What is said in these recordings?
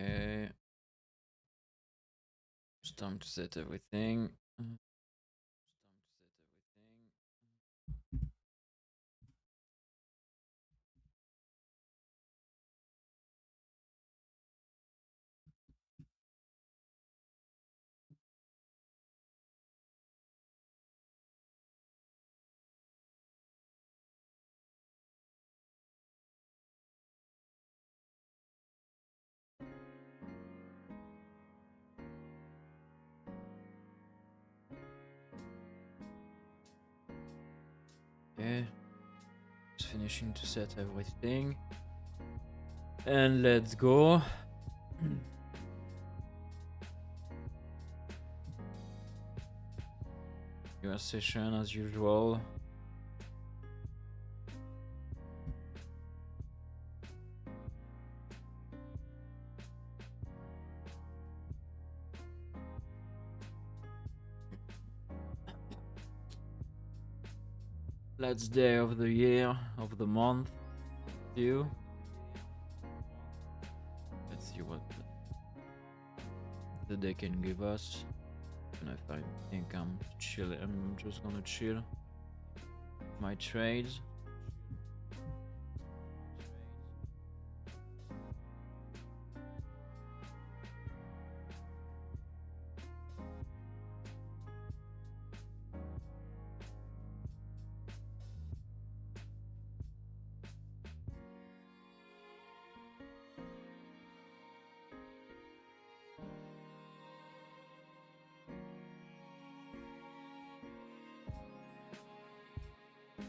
Okay. It's time to set everything. Okay. Just finishing to set everything. And let's go. Your session as usual. Last day of the year, of the month. You. Let's see what the day can give us. And if I think I'm just gonna chill my trades.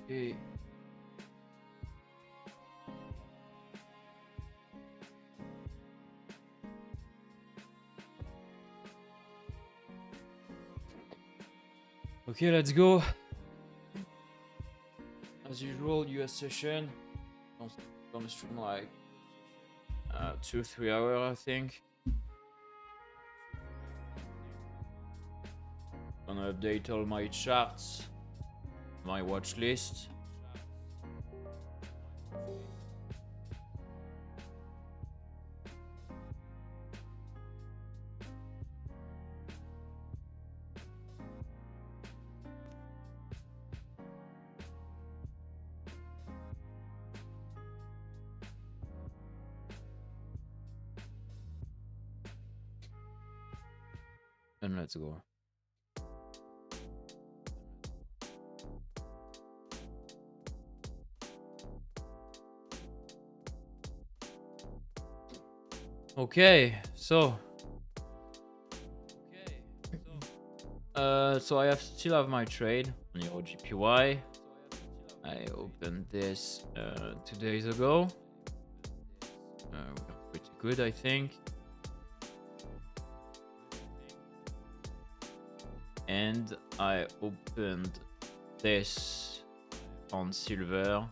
Okay. Okay, let's go. As usual, US session. Gonna stream like 2-3 hours, I think. Gonna update all my charts, my watch list. And let's go. Okay, so I still have my trade on the OGPY. I opened this 2 days ago. Pretty good, I think. And I opened this on silver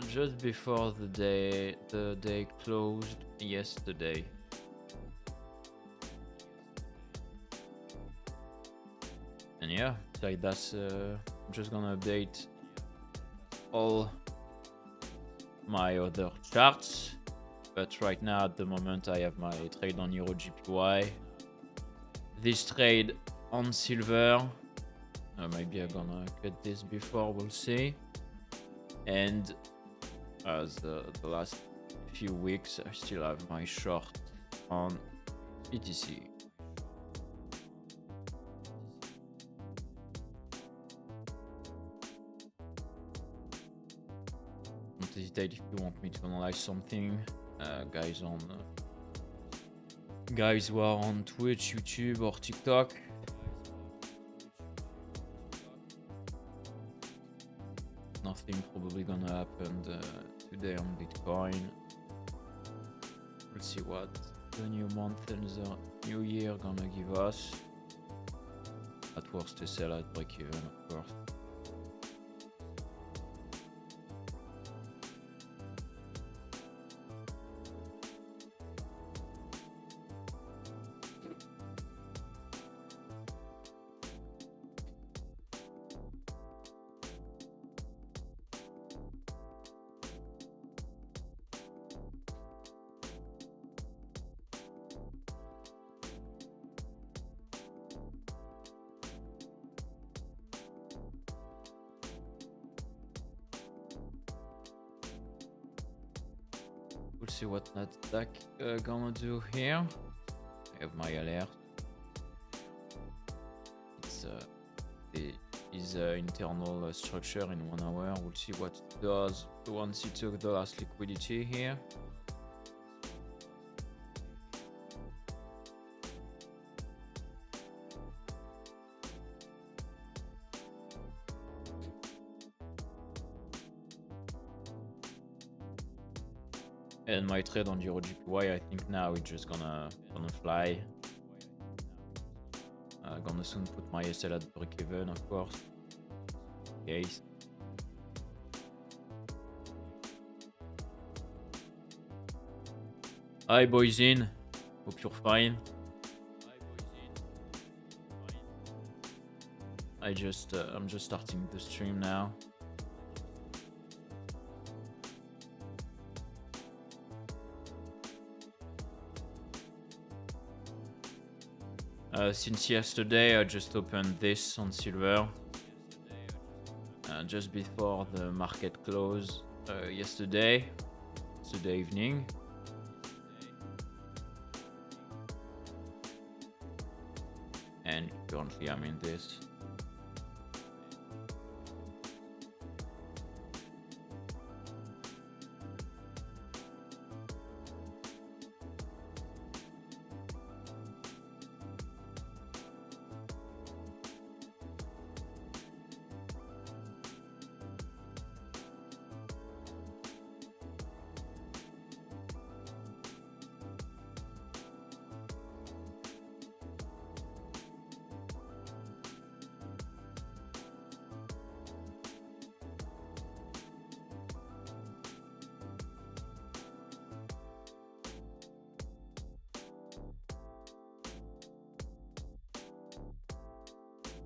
just before the day closed yesterday. And yeah, like that's I'm just gonna update all my other charts, but right now at the moment I have my trade on EuroGPY, this trade on silver. Maybe I'm gonna cut this before, we'll see. And as the last few weeks, I still have my short on ETC. Don't hesitate if you want me to analyze something, guys who are on Twitch, YouTube, or TikTok. Nothing probably gonna happen today on Bitcoin. We'll see what the new month and the new year gonna give us. At worst, to sell at break even, of course. We'll see what Nasdaq gonna do here. I have my alert. It's his internal structure in 1 hour. We'll see what it does once he took the last liquidity here. And my trade on Euro GPY, I think now it's just gonna fly. Gonna soon put my SL at break even, of course. Case. Hi boys in. Hope you're fine. I'm just starting the stream now. Since yesterday, I just opened this on silver just before the market close yesterday evening. And currently I'm in this.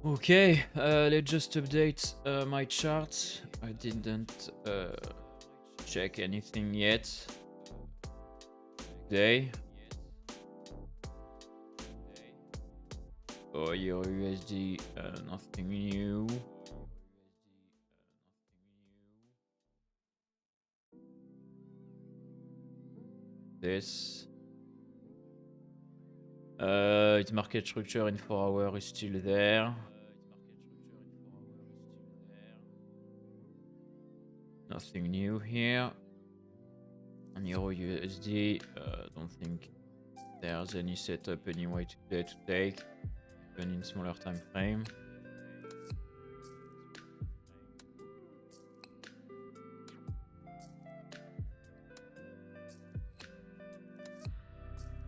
Okay, let's just update my charts. I didn't check anything yet today. Oh, Euro USD, nothing new. This. Its market structure in 4 hours is still there. Nothing new here. On Euro USD, don't think there's any setup anyway today to take, even in smaller time frame.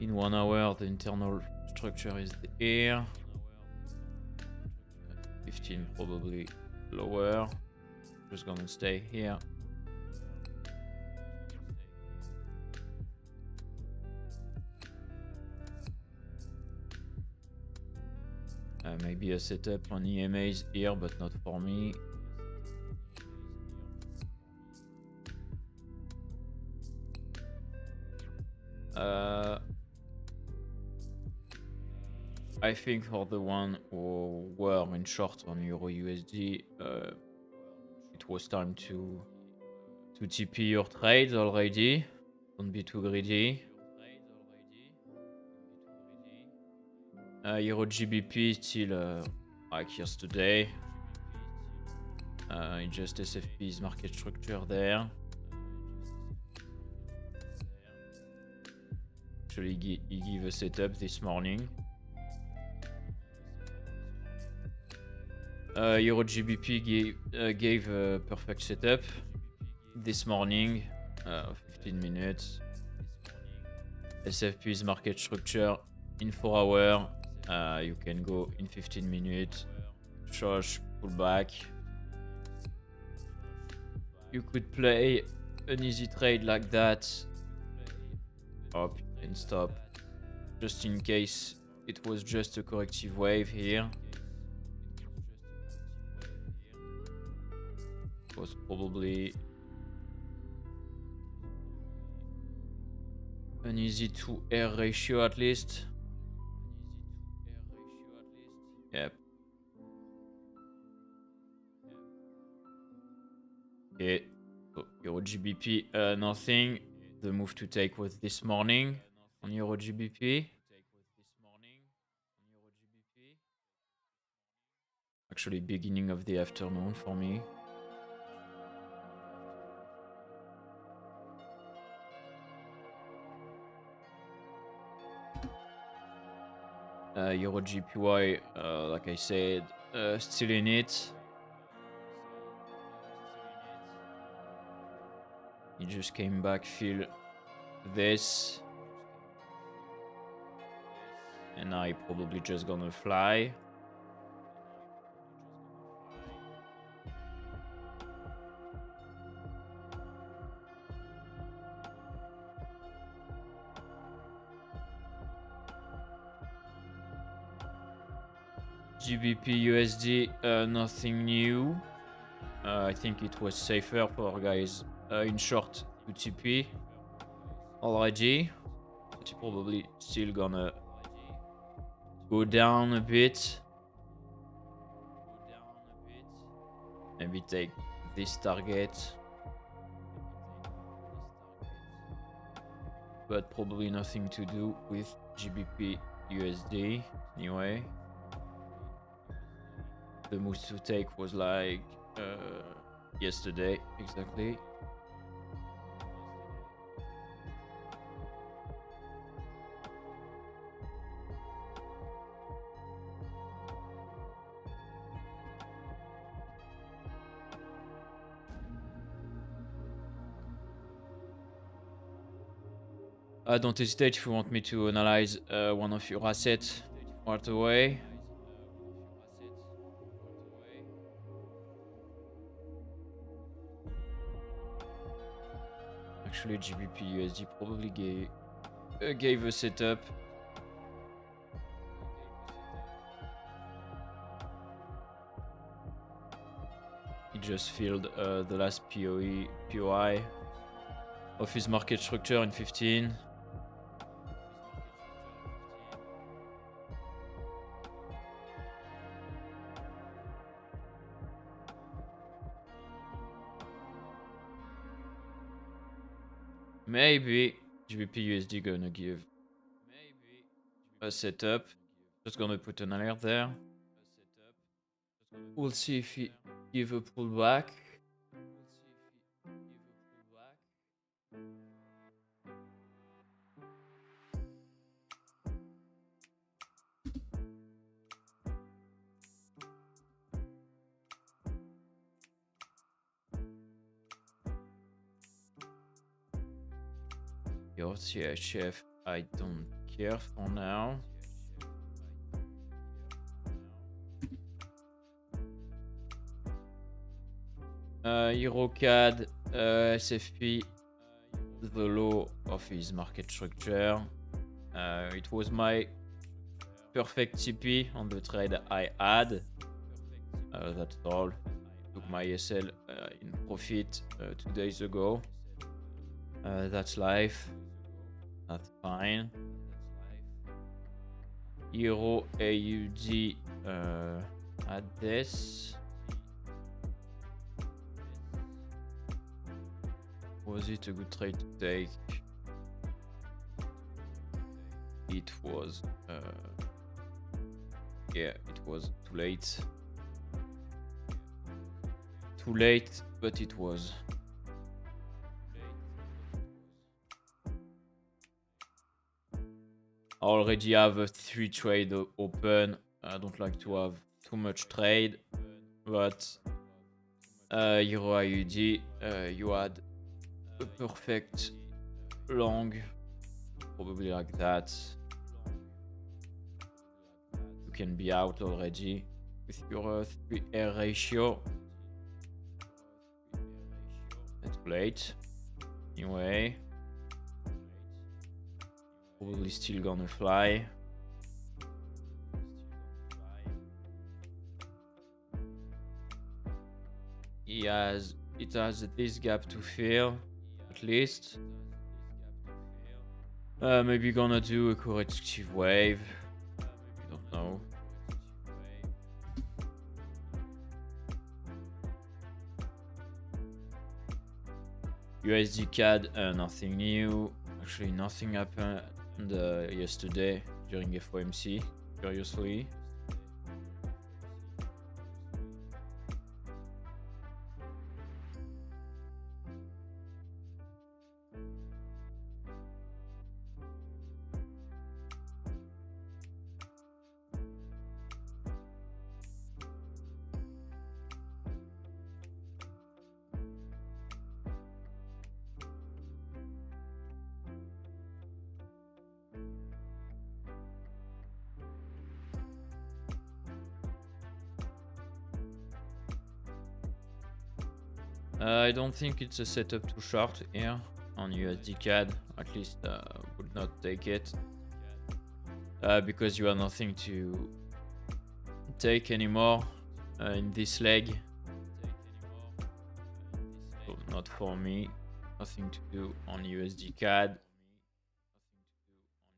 In 1 hour, the internal structure is here. 15 probably lower. Just gonna stay here. Maybe a setup on EMAs here, but not for me. I think for the one who were in short on Euro USD, it was time to TP your trades already. Don't be too greedy. Euro GBP still like yesterday. Just SFP's market structure there. Actually, he gave a setup this morning. Euro GBP gave a perfect setup this morning, 15 minutes. SFP's market structure in 4 hours. You can go in 15 minutes. Shush, pull back. You could play an easy trade like that. Up and stop. Just in case it was just a corrective wave here. Was probably an easy to air ratio at least. Yep. Okay. So Euro GBP, nothing. the move to take was this morning on Euro GBP. Actually, beginning of the afternoon for me. Euro GPY, like I said, still in it. He just came back, feel this. And I probably just gonna fly. GBP USD, nothing new. I think it was safer for guys in short UTP already. But probably still gonna go down a bit. Maybe take this target. But probably nothing to do with GBP USD anyway. The move to take was like yesterday exactly. Don't hesitate if you want me to analyze one of your assets right away. Actually, GBP USD probably gave a setup. He just filled the last POI of his market structure in 15. Maybe GBP USD gonna give a setup. Just gonna put an alert there. We'll see if he give a pullback. Your CHF, I don't care for now. EuroCAD, SFP, the low of his market structure. It was my perfect TP on the trade I had. That's all. Took my SL in profit 2 days ago. That's life. That's fine. Euro AUD at this. Was it a good trade to take? It was. Yeah, it was too late. Too late, but it was. I already have a 3 trade open. I don't like to have too much trade, but Euro AUD, you had a perfect long, probably like that. You can be out already with your 3R ratio. That's late. Anyway. Probably still gonna fly. It has this gap to fill, at least. Maybe gonna do a corrective wave. I don't know. USD CAD, nothing new. Actually, nothing happened yesterday during FOMC, curiously. I don't think it's a setup too short here on USD CAD. At least would not take it because you have nothing to take anymore in this leg. So not for me. Nothing to do on USD CAD.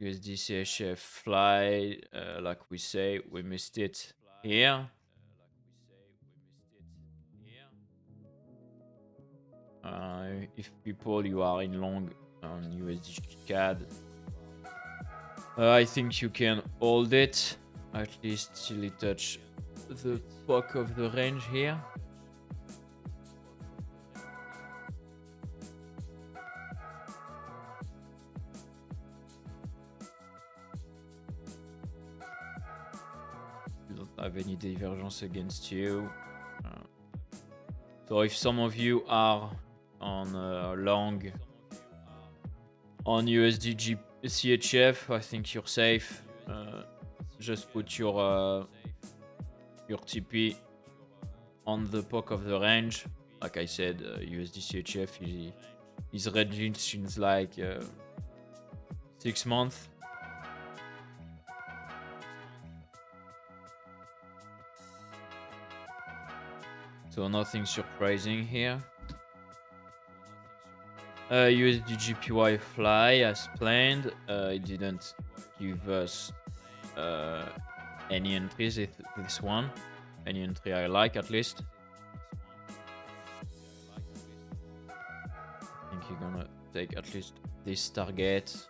USD CHF fly, like we say, we missed it here. If people you are in long on USD CAD, I think you can hold it at least till it touch the back of the range here. You don't have any divergence against you. So if some of you are on long on USD CHF, I think you're safe. Just put your TP on the poke of the range. Like I said, USD CHF is ranging since like 6 months. So nothing surprising here. USD GPY fly as planned. It didn't give us any entries. This one, any entry I like at least. I think you're gonna take at least this target,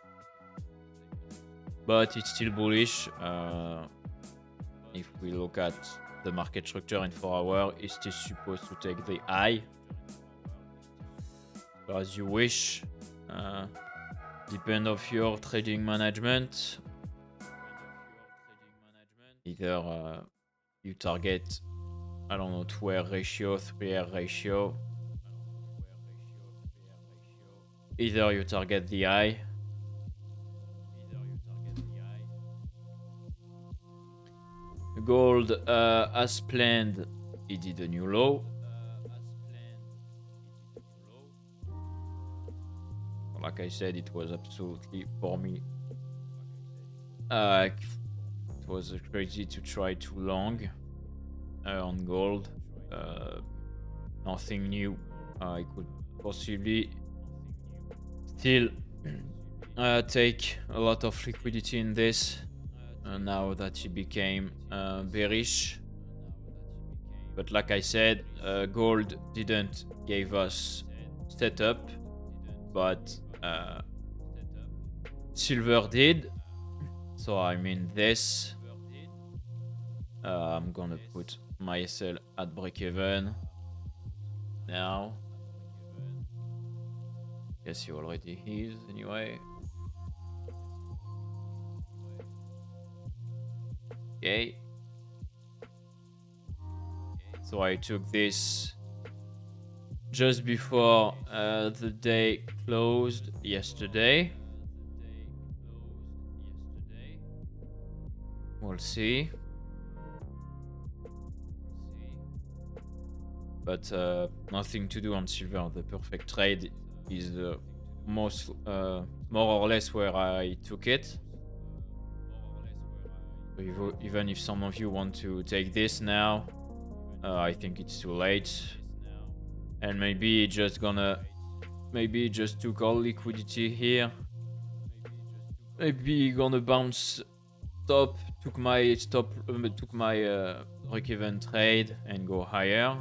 but it's still bullish. If we look at the market structure in 4 hours, it's still supposed to take the high. So as you wish, depend of your trading management. Either you target, I don't know, 2R ratio, 3R ratio. Either you target the high. Gold, as planned, it did a new low. Like I said, it was absolutely, for me, it was crazy to try too long on gold. Nothing new. I could possibly still take a lot of liquidity in this. Now that it became bearish, but like I said, gold didn't give us setup, but silver did. So I mean this. I'm gonna put my sell at break-even now. Guess you already is anyway. Okay. So I took this just before the day closed yesterday. We'll see. But nothing to do on silver. The perfect trade is most more or less where I took it. Even if some of you want to take this now, I think it's too late. And maybe just took all liquidity here. Maybe gonna bounce top, took my break-even trade and go higher.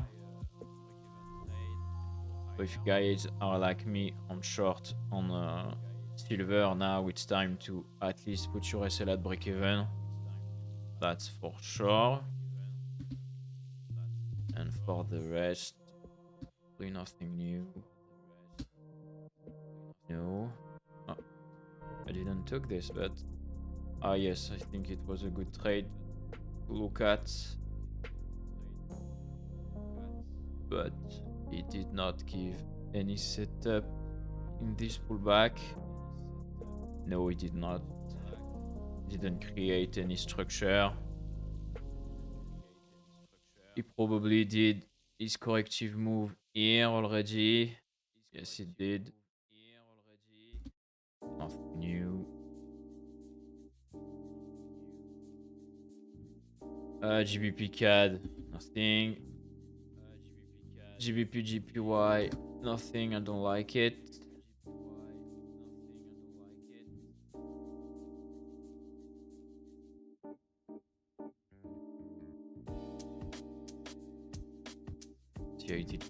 So if you guys are like me on short on silver, now it's time to at least put your SL at break even. That's for sure. And for the rest, really nothing new. No. Oh, I didn't took this, but yes, I think it was a good trade to look at. But it did not give any setup in this pullback. No, it did not. Didn't create any structure. He probably did his corrective move here already. Yes, it did. Nothing new. GBP CAD, nothing. GBP GPY, nothing. I don't like it. TID.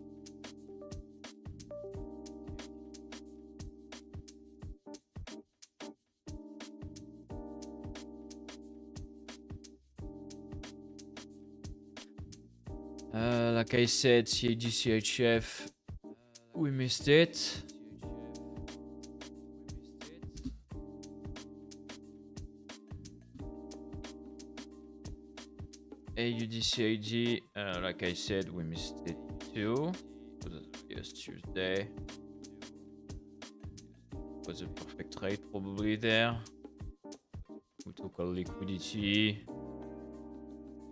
Like I said, CAD, CHF, we missed it. AUD, CAD, like I said, we missed it too. Yes, Tuesday. Was a perfect trade probably there. We took all liquidity.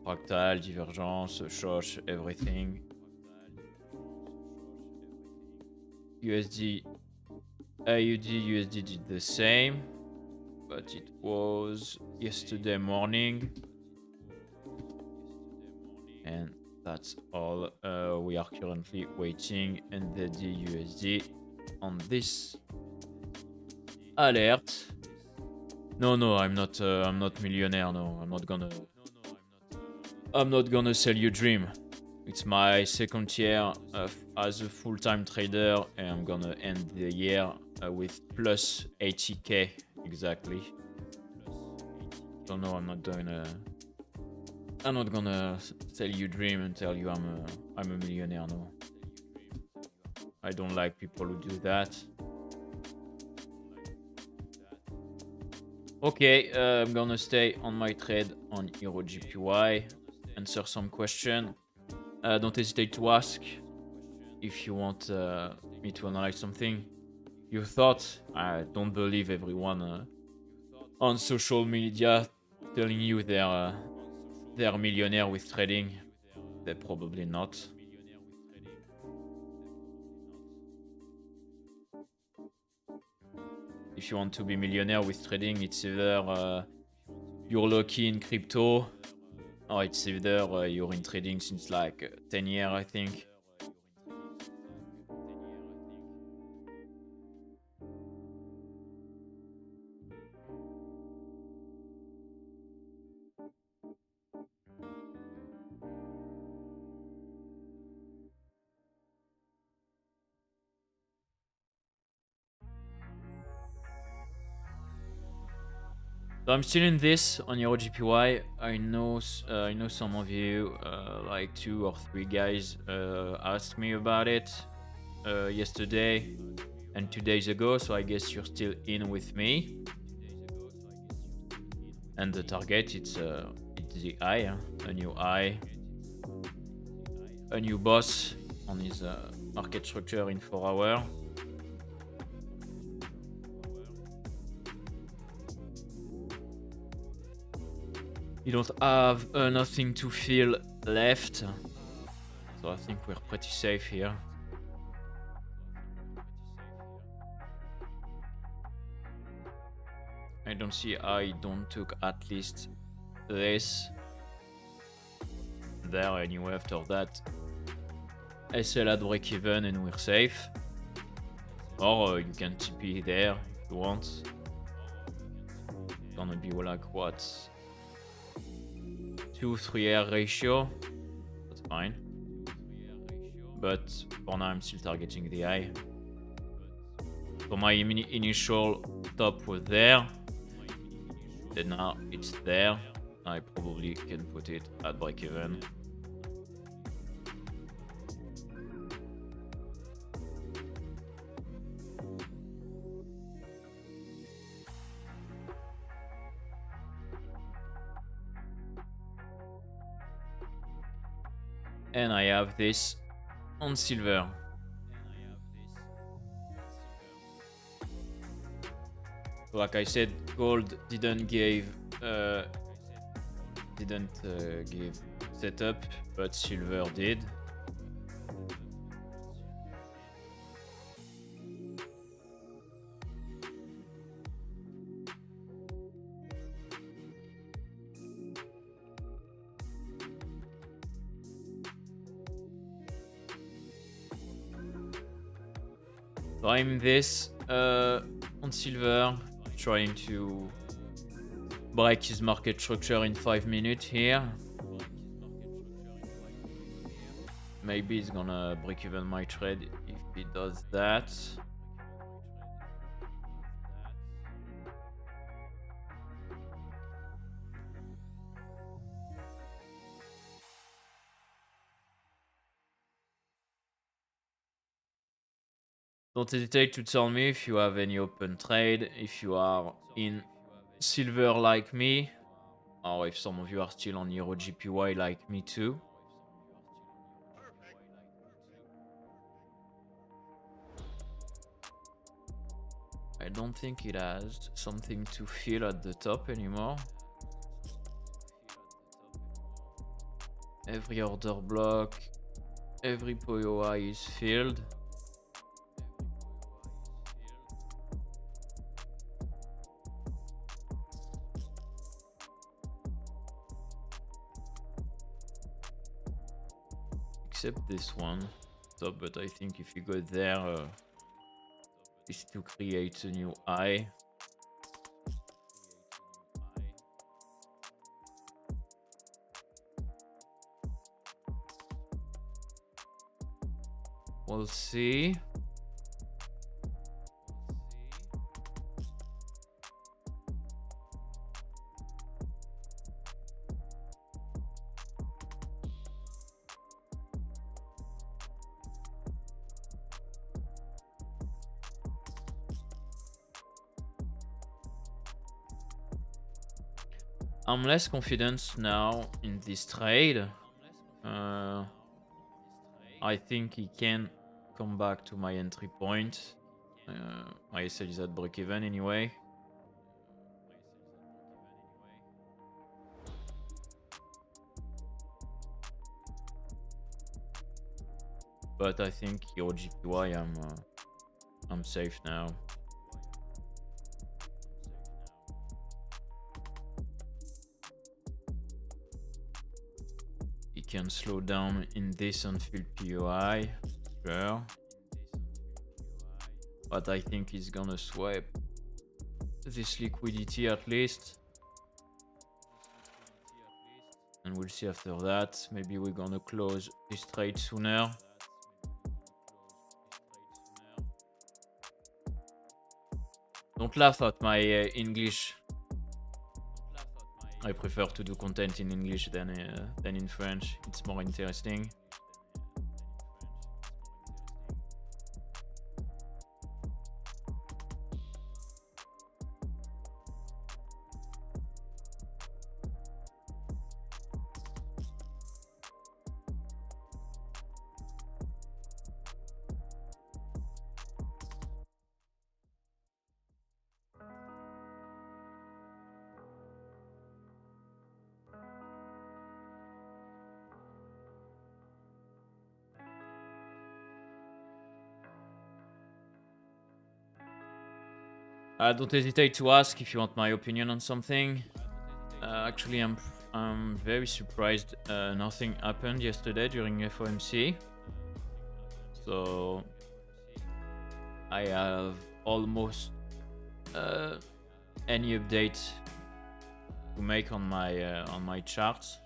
Fractal, Divergence, Shosh, everything. USD, AUD, USD did the same, but it was yesterday morning. And that's all. We are currently waiting NZD, USD on this alert. No, I'm not millionaire. No, I'm not gonna sell you dream. It's my second year as a full-time trader, and I'm gonna end the year with plus 80k exactly. So no, I'm not gonna sell you dream and tell you I'm a millionaire. No, I don't like people who do that. Okay, I'm gonna stay on my trade on Euro GPY. Answer some question. Don't hesitate to ask if you want me to analyze something. You thought I don't believe everyone on social media telling you they're millionaire with trading. They're probably not. If you want to be millionaire with trading, it's either you're lucky in crypto, or it's either you're in trading since like 10 years, I think. So I'm still in this on Euro GPY. I know some of you, like 2 or 3 guys, asked me about it yesterday and 2 days ago. So I guess you're still in with me. And the target, it's the eye, a new eye, a new boss on his market structure in 4 hours. You don't have nothing to feel left, so I think we're pretty safe here. I don't see I don't took at least this there anyway. After that, SL at break even and we're safe. Or you can TP there if you want. It's gonna be like what? 2-3 R ratio. That's fine. but for now I'm still targeting the high. So my initial top was there, and now it's there. I probably can put it at break even. And I have this on silver. Like I said, gold didn't give setup, but silver did. So I'm this on silver, trying to break his market structure in 5 minutes here. Maybe he's gonna break even my trade if he does that. Don't hesitate to tell me if you have any open trade, if you are in silver like me, or if some of you are still on Euro GPY like me too. I don't think it has something to fill at the top anymore. Every order block, every POI is filled. Except this one. So, but I think if you go there, is to create a new high. We'll see. I'm less confident now in this trade. I think he can come back to my entry point. My SL is at break even anyway. But I think your GPY, I'm safe now. He can slow down in this unfilled POI, sure. But I think he's gonna swipe this liquidity at least. And we'll see after that. Maybe we're gonna close this trade sooner. Don't laugh at my English. I prefer to do content in English than in French. It's more interesting. Don't hesitate to ask if you want my opinion on something. Actually, I'm very surprised nothing happened yesterday during FOMC. So I have almost any update to make on my charts.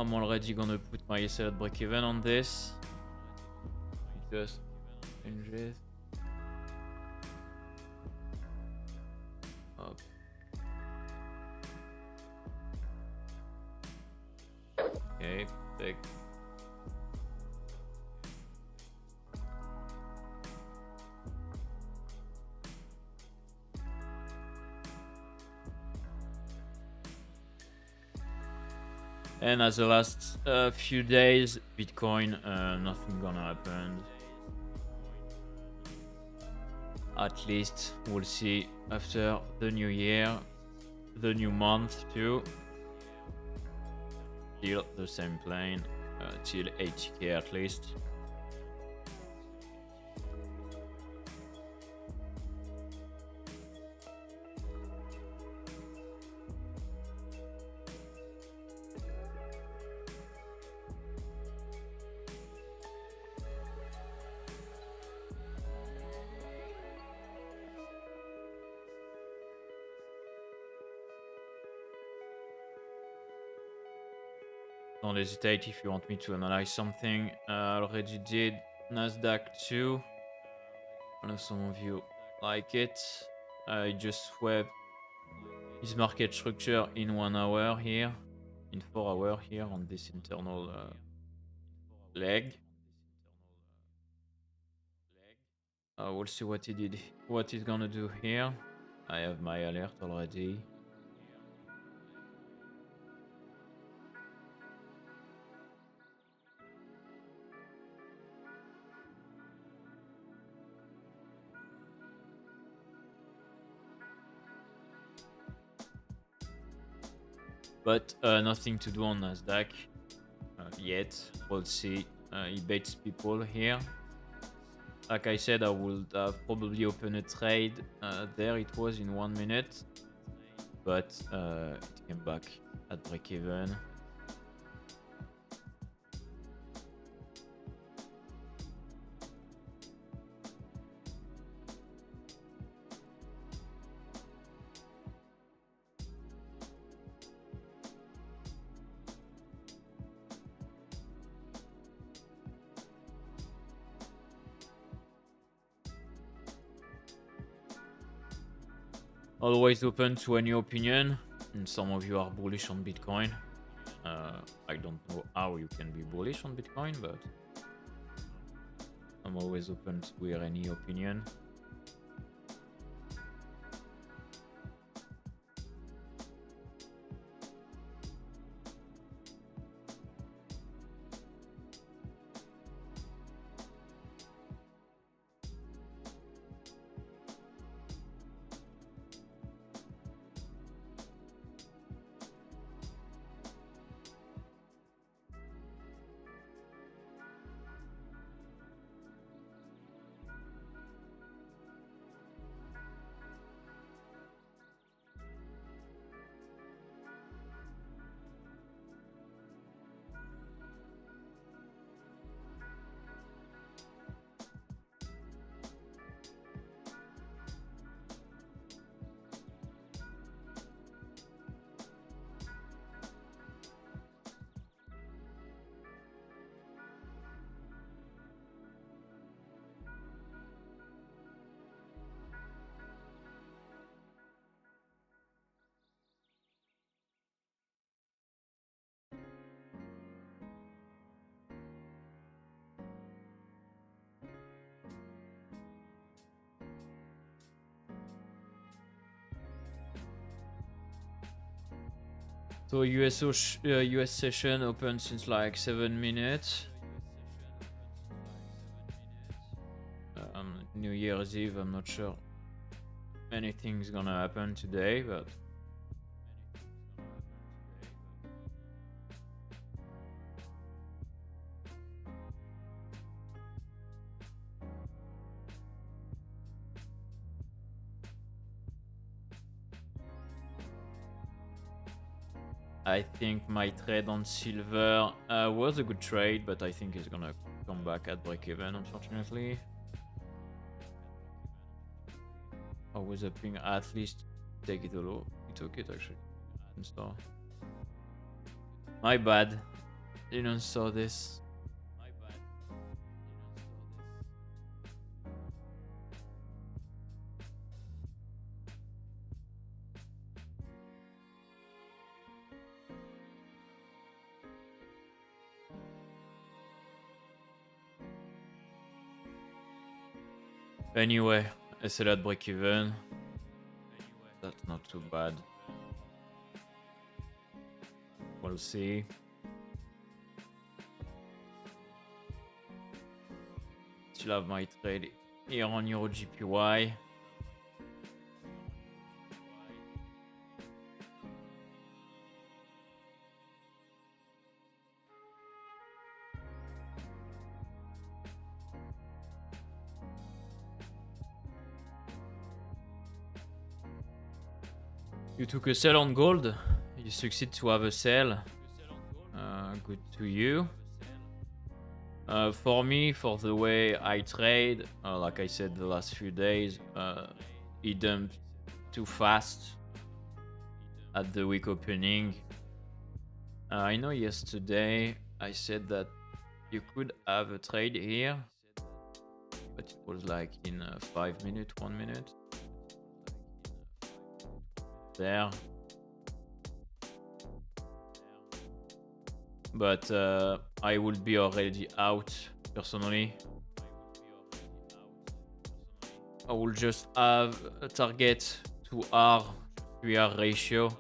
I'm already gonna put my sell at break even on this. Just change it. Up. Okay, perfect. And as the last few days, Bitcoin, nothing gonna happen. At least we'll see after the new year, the new month too. Still the same plane, till 80k at least. Don't hesitate if you want me to analyze something. I already did Nasdaq too. I know some of you like it. I just swept this market structure in 1 hour here, in 4 hours here on this internal leg. We'll see what he did, what he's gonna do here. I have my alert already. But nothing to do on Nasdaq yet. We'll see. He baits people here. Like I said, I would have probably opened a trade. There it was in 1 minute. But it came back at break even. Always open to any opinion, and some of you are bullish on Bitcoin. I don't know how you can be bullish on Bitcoin, but I'm always open to hear any opinion. So US session open since like 7 minutes. New Year's Eve, I'm not sure anything's gonna happen today, but I think my trade on silver was a good trade, but I think it's gonna come back at break even, unfortunately. I was hoping at least take it low. It took it actually. So my bad. Didn't saw this. Anyway, I said at break even. That's not too bad. We'll see. Still have my trade here on Euro GPY. You took a sell on gold. You succeed to have a sell. Good to you. For me, for the way I trade, like I said the last few days, it dumped too fast at the week opening. I know yesterday I said that you could have a trade here, but it was like in 5 minutes, 1 minute. There. But I would be already out personally. I will just have a target to R 3R ratio.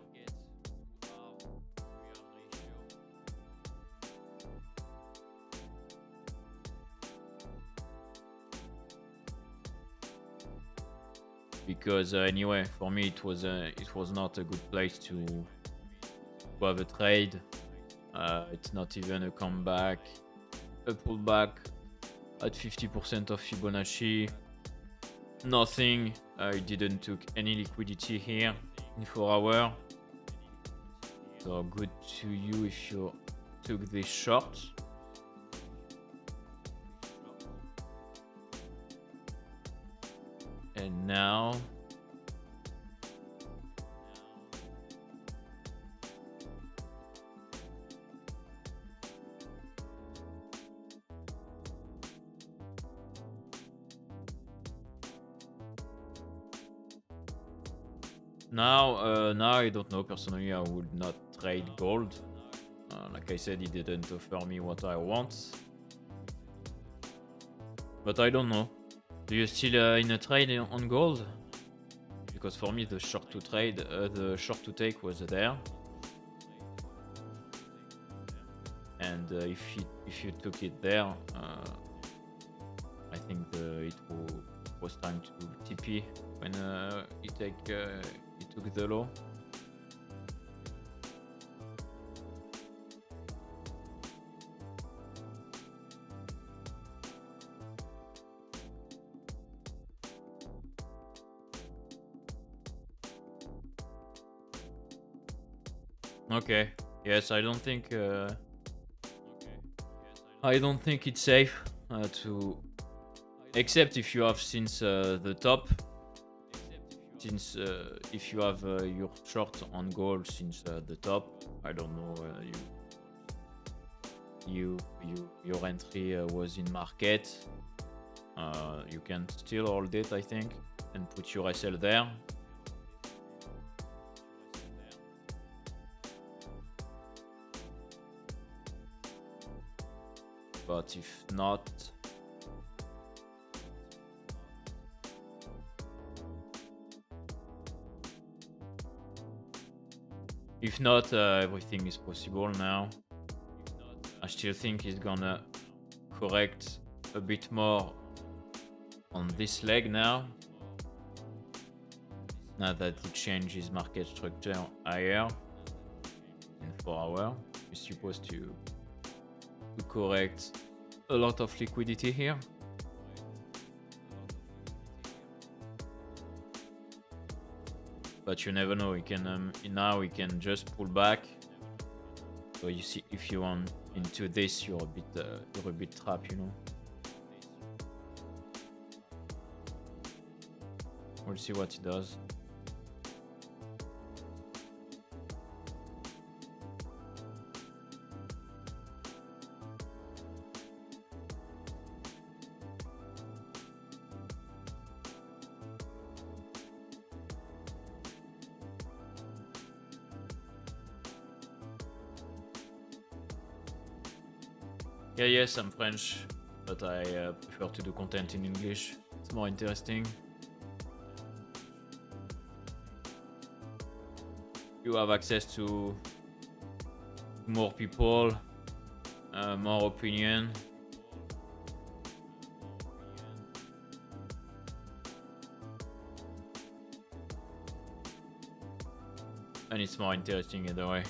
Because anyway, for me it was not a good place to have a trade. It's not even a comeback, a pullback at 50% of Fibonacci. Nothing. It didn't took any liquidity here in 4 hours. So good to you if you took this short. And now now I don't know. Personally, I would not trade gold. Like I said, he didn't offer me what I want. But I don't know. Do you still in a trade on gold? Because for me, the short to trade, the short to take was there. And if you took it there, I think it was time to TP when you took the low. Okay. Yes, I don't think it's safe to, except if you have since the top. Since if you have your short on gold since the top, I don't know. Your entry was in market. You can still hold it, I think, and put your SL there. But if not, everything is possible now. I still think he's gonna correct a bit more on this leg now. Now that he changed his market structure higher in 4 hours, he's supposed to correct a lot of liquidity here. But you never know. We can now we can just pull back. So you see, if you want into this, you're a bit trapped, you know. We'll see what he does. Yeah, yes, I'm French, but I prefer to do content in English. It's more interesting. You have access to more people, more opinion. And it's more interesting either way.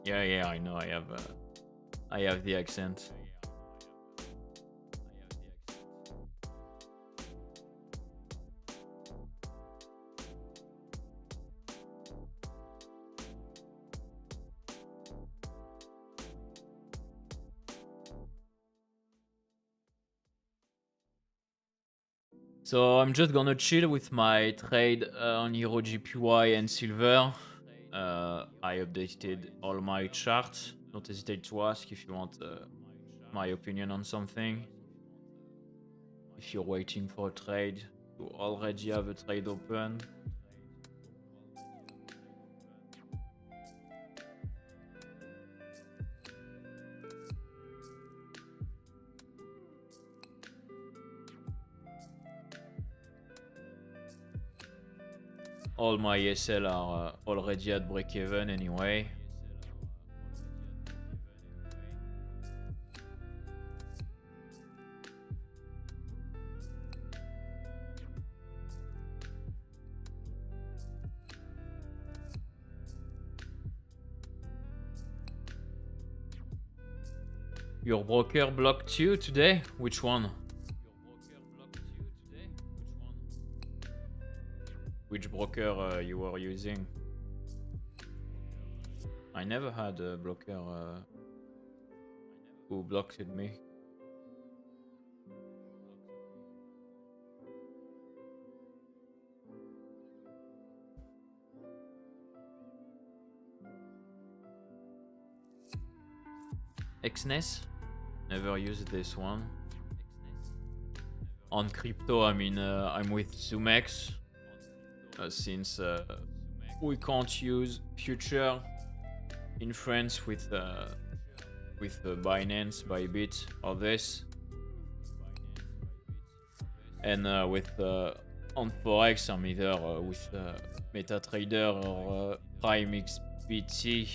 Yeah, I know. I have the accent. So I'm just gonna chill with my trade on Hero GPY and Silver. I updated all my charts. Don't hesitate to ask if you want my opinion on something. If you're waiting for a trade, you already have a trade open. All my ESL are already at break even anyway. Your broker blocked you today? Which one? Which broker you were using? I never had a blocker who blocked me. Exness? Never used this one. On crypto, I mean, I'm with Zumex since we can't use future in France with Binance, Bybit, or this, and with on Forex, I'm either with MetaTrader or PrimeXBT.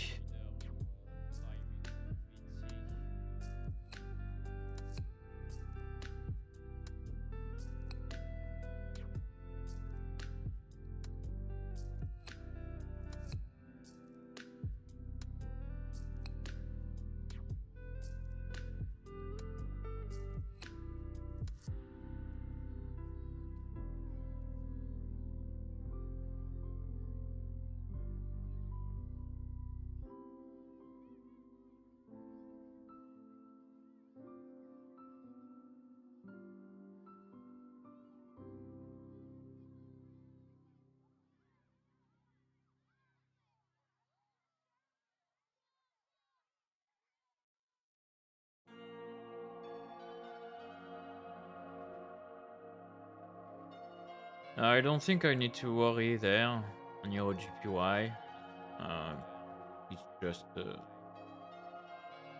I don't think I need to worry there on your GPY.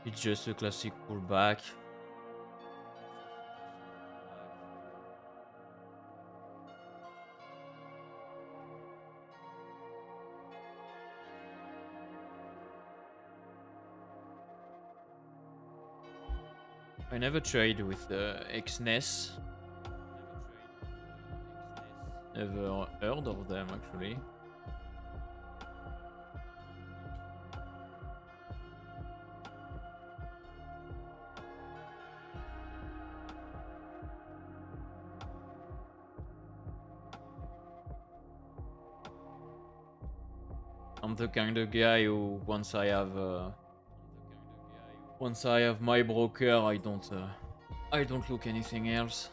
It's just a classic pullback. I never trade with Exness. Never heard of them actually. I'm the kind of guy who once I have my broker, I don't look anything else.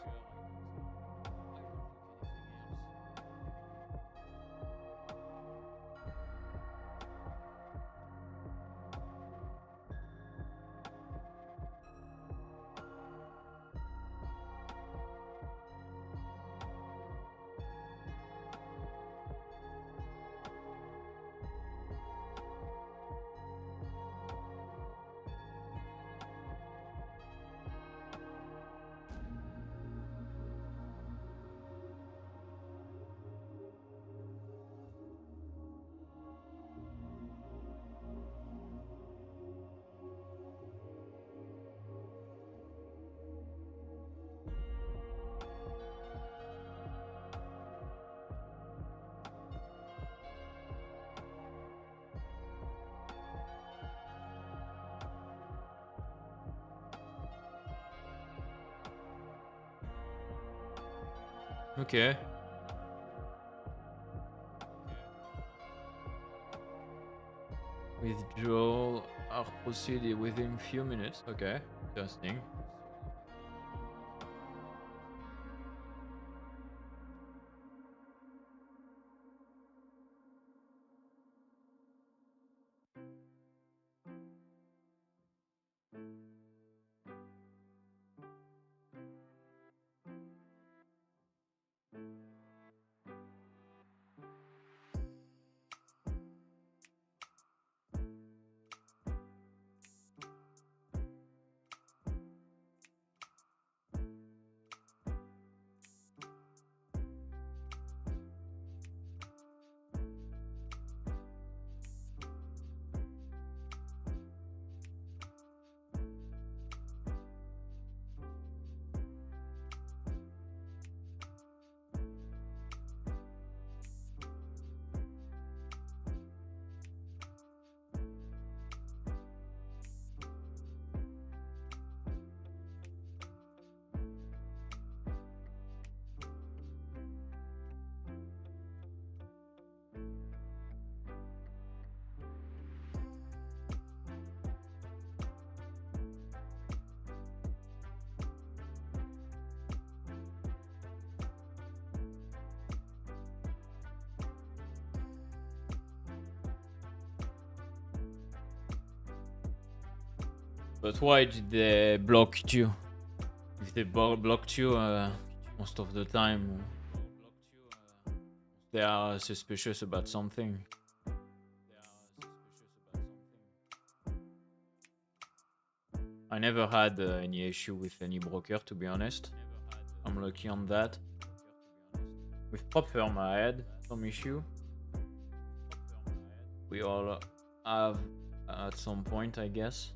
Okay. Withdrawal are proceeded within few minutes. Okay, interesting. But why did they block you? If they blocked you most of the time, they are suspicious about something. I never had any issue with any broker, to be honest. I'm lucky on that. With PropFirm, I had some issue. We all have at some point, I guess.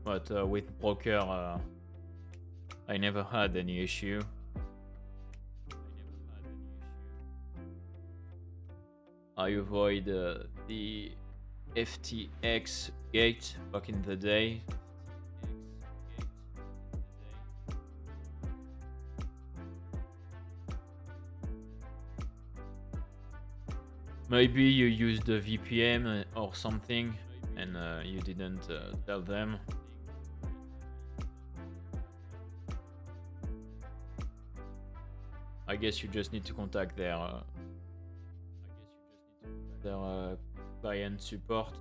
But with broker, I never had any issue. I avoid the FTX gate back in the day. Maybe you used a VPN or something and you didn't tell them. I guess you just need to contact their client support.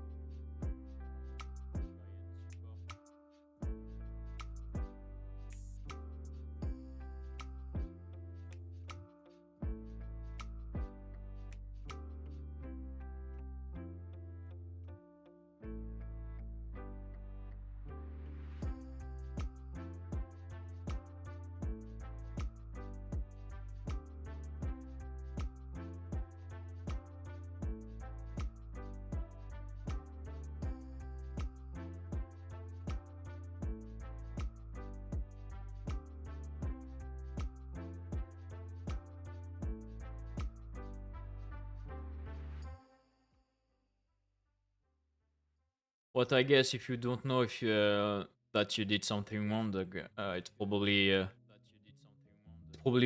What I guess if you don't know if that you did something wrong, it's probably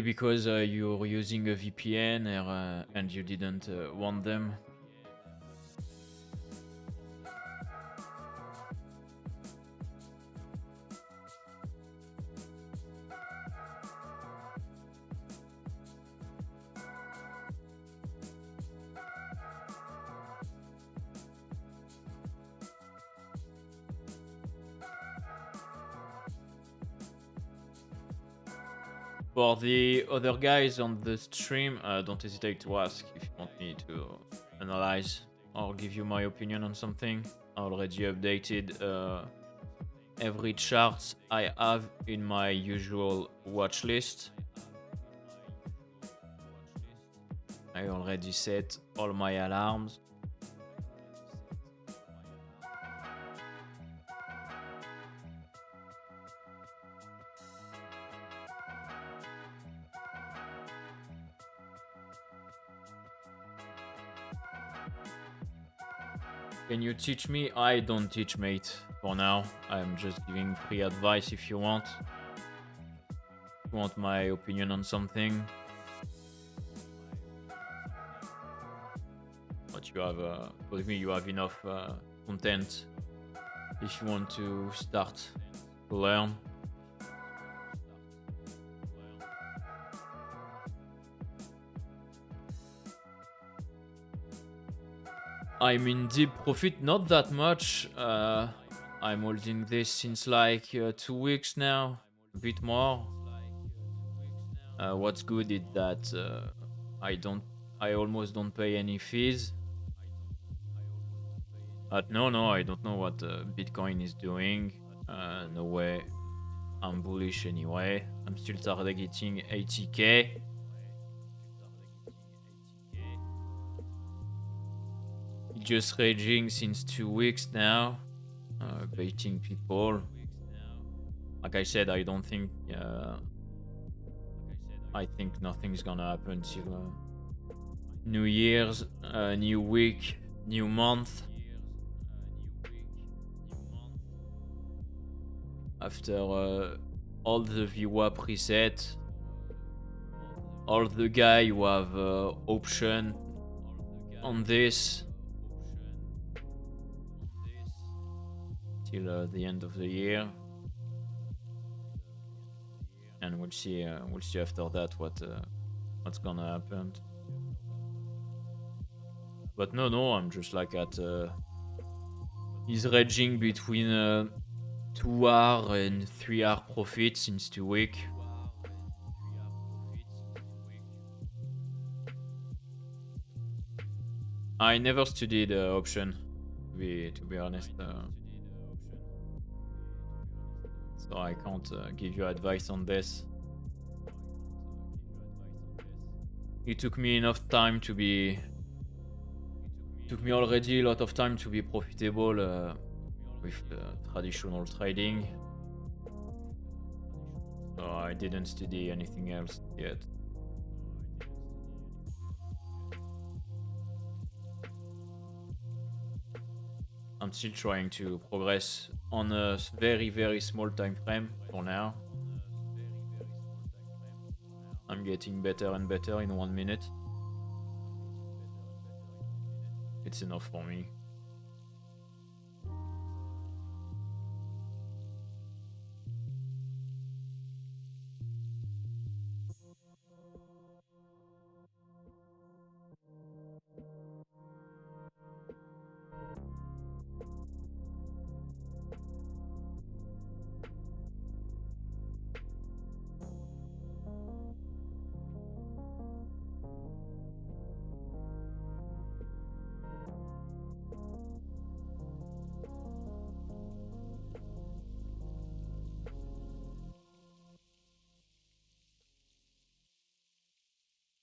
because you're using a VPN and you didn't want them. For the other guys on the stream, don't hesitate to ask if you want me to analyze or give you my opinion on something. I already updated every chart I have in my usual watch list. I already set all my alarms. Can you teach me? I don't teach, mate, for now. I'm just giving free advice if you want. If you want my opinion on something. But you have, believe me, you have enough content if you want to start to learn. I'm in deep profit, not that much. I'm holding this since like 2 weeks now, a bit more. What's good is that I almost don't pay any fees. But no, I don't know what Bitcoin is doing. No way. I'm bullish anyway. I'm still targeting 80k. Just raging since 2 weeks now, baiting people. Like I said, I don't think. I think nothing's gonna happen till New Year's, new week, new month. After all the VWAP reset, all the guy who have option on this till the end of the year, and we'll see after that what's gonna happen. But no, I'm just like at he's ranging between 2 hour and 3 hour profit since 2 weeks. I never studied option, to be honest. So I can't give you advice on this. It took me enough time to be. It took me already a lot of time to be profitable with traditional trading. So I didn't study anything else yet. I'm still trying to progress on a very, very small time frame for now. I'm getting better and better in 1 minute. It's enough for me.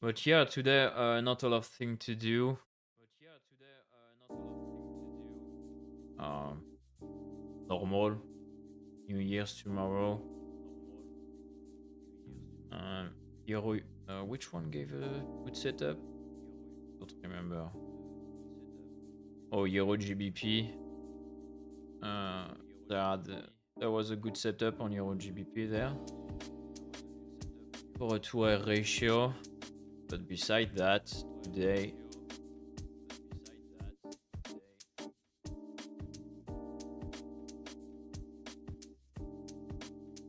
But yeah, today not a lot of things to do. Normal. New Year's tomorrow. Euro. Which one gave a good setup? Don't remember. Oh, Euro GBP. There was a good setup on Euro GBP there for a 2-hour ratio. But beside that, today.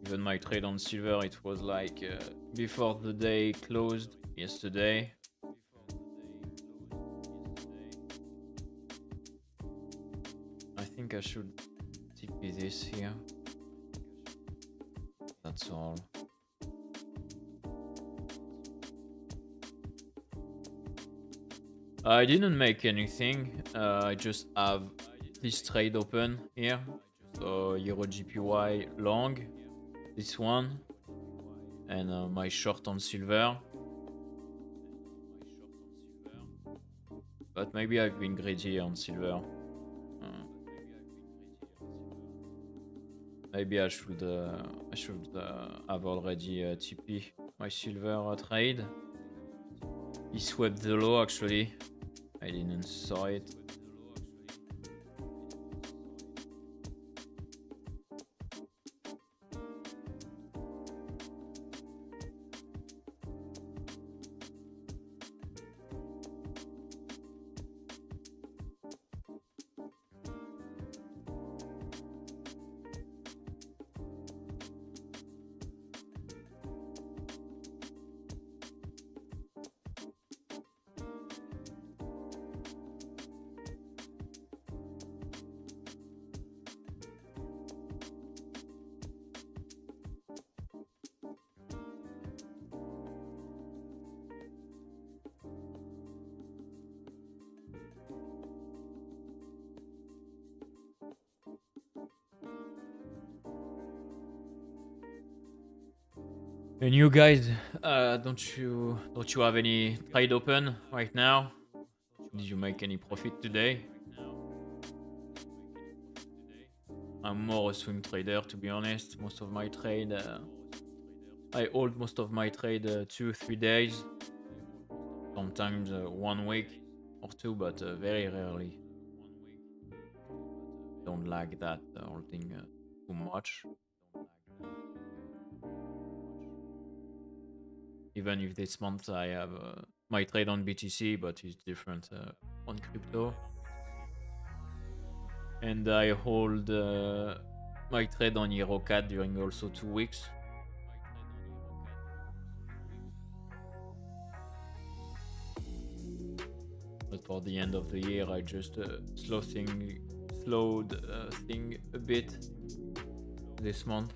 Even my trade on silver, it was like before the day closed yesterday. I think I should TP this here. That's all. I didn't make anything. I just have this trade open here. So Euro GPY long. This one, and my short on silver. But maybe I've been greedy on silver. Maybe I should have already TP my silver trade. He swept the low actually. I didn't saw it. And you guys, don't you have any trade open right now? Did you make any profit today? I'm more a swing trader, to be honest. Most of my trade, I hold most of my trade 2-3 days, sometimes 1 week or two, but very rarely. Don't like that holding too much. Even if this month I have my trade on BTC, but it's different on crypto. And I hold my trade on EuroCAD during also 2 weeks. But for the end of the year, I just slowed thing a bit this month.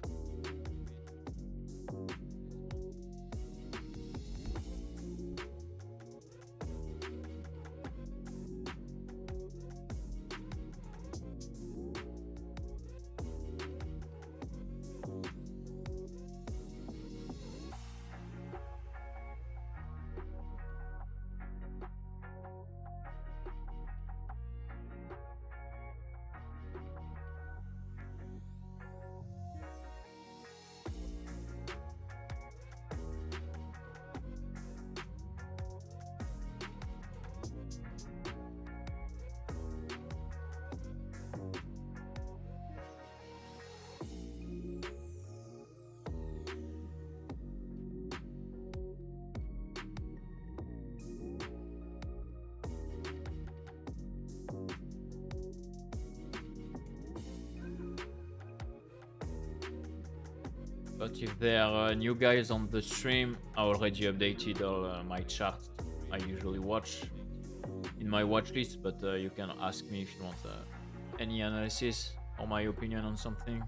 But if there are new guys on the stream, I already updated all my charts I usually watch in my watch list. But you can ask me if you want any analysis or my opinion on something.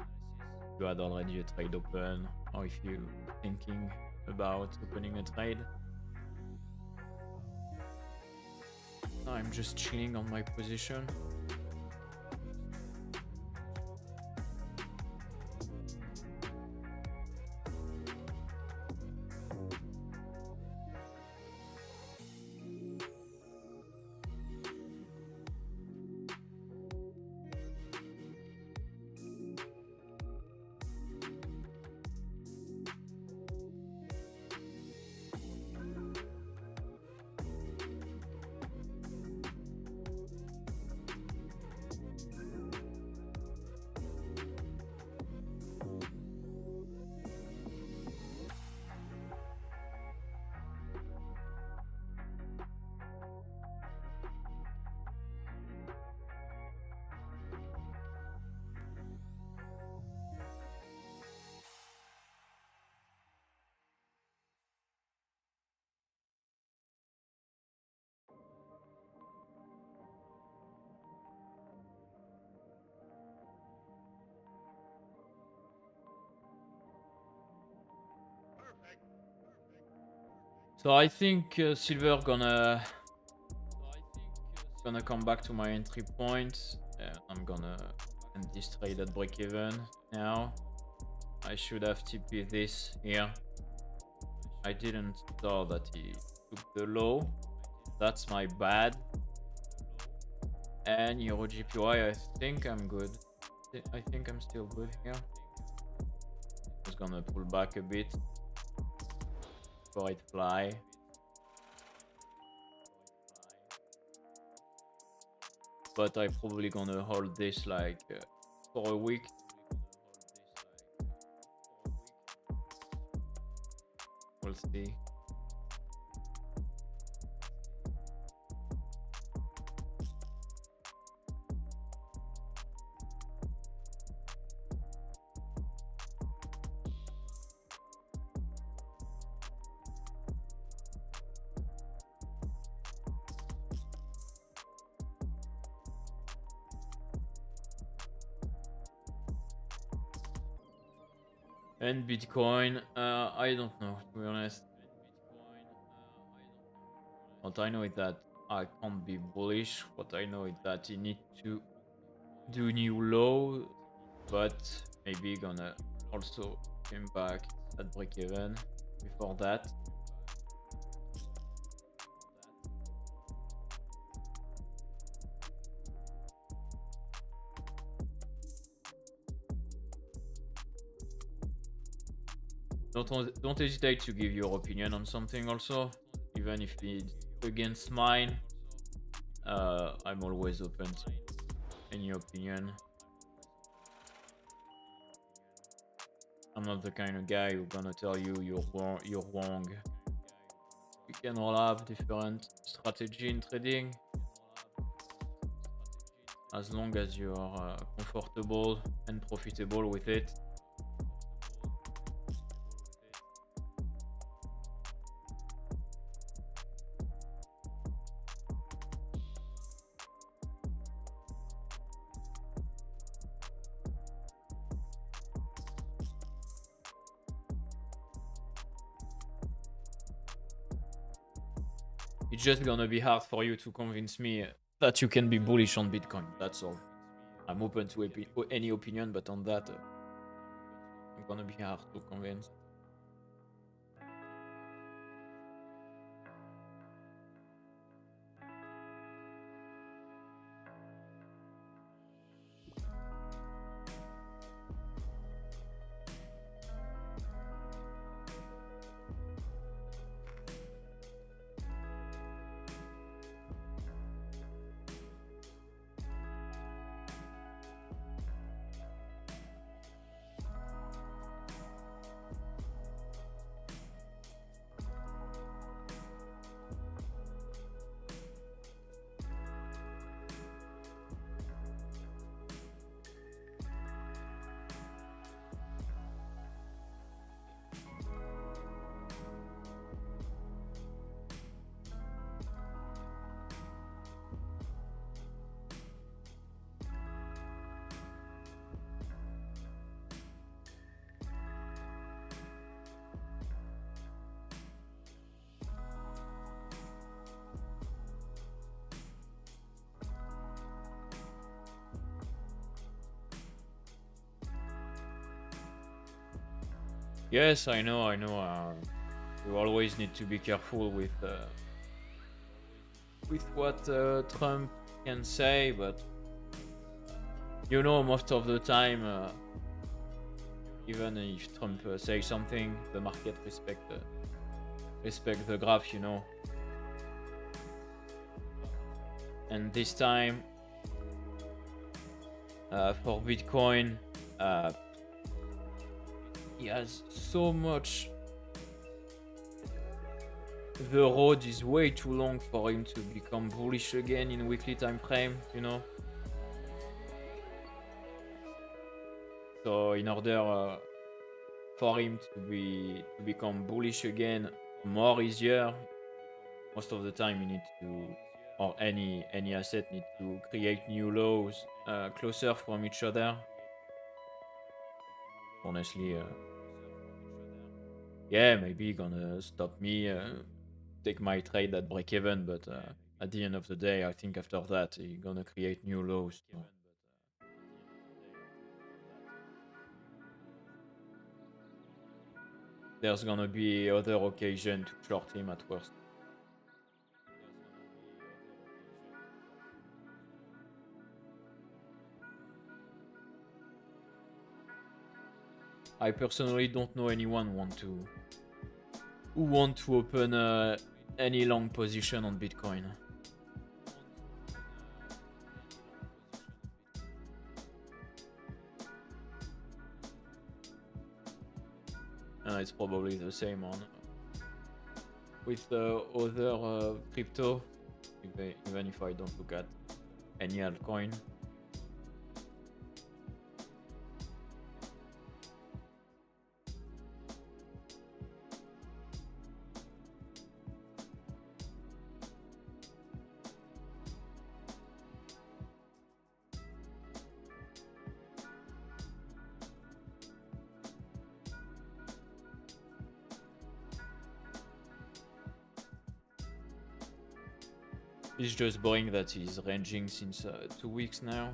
If you had already a trade open, or if you thinking about opening a trade. I'm just chilling on my position. So I think silver gonna come back to my entry point. I'm gonna end this trade at break even now. I should have TP this here. I didn't saw that he took the low. That's my bad. And Euro GPY, I think I'm good. I think I'm still good here. Just gonna pull back a bit before it fly. But I'm probably gonna hold this like for a week. We'll see. And Bitcoin, I don't know, to be honest. What I know is that I can't be bullish. What I know is that you need to do new low, but maybe gonna also come back at break even before that. Don't hesitate to give your opinion on something also, even if it's against mine. I'm always open to any opinion. I'm not the kind of guy who's gonna tell you you're wrong. We can all have different strategy in trading. As long as you're comfortable and profitable with it. It's just gonna be hard for you to convince me that you can be bullish on Bitcoin. That's all. I'm open to any opinion, but on that, I'm gonna be hard to convince. Yes, I know. You always need to be careful with what Trump can say, but you know, most of the time, even if Trump says something, the market respect the graph, you know. And this time, for Bitcoin, he has so much. The road is way too long for him to become bullish again in weekly time frame, you know. So in order for him to become bullish again more easier, most of the time you need to, or any asset need to create new lows closer from each other. Honestly, yeah, maybe gonna stop me, take my trade at break even, but at the end of the day, I think after that he's gonna create new lows. So. There's gonna be other occasion to short him at worst. I personally don't know anyone who want to open any long position on Bitcoin. It's probably the same on with the other crypto, even if I don't look at any altcoin. It's just boring that he's ranging since 2 weeks now.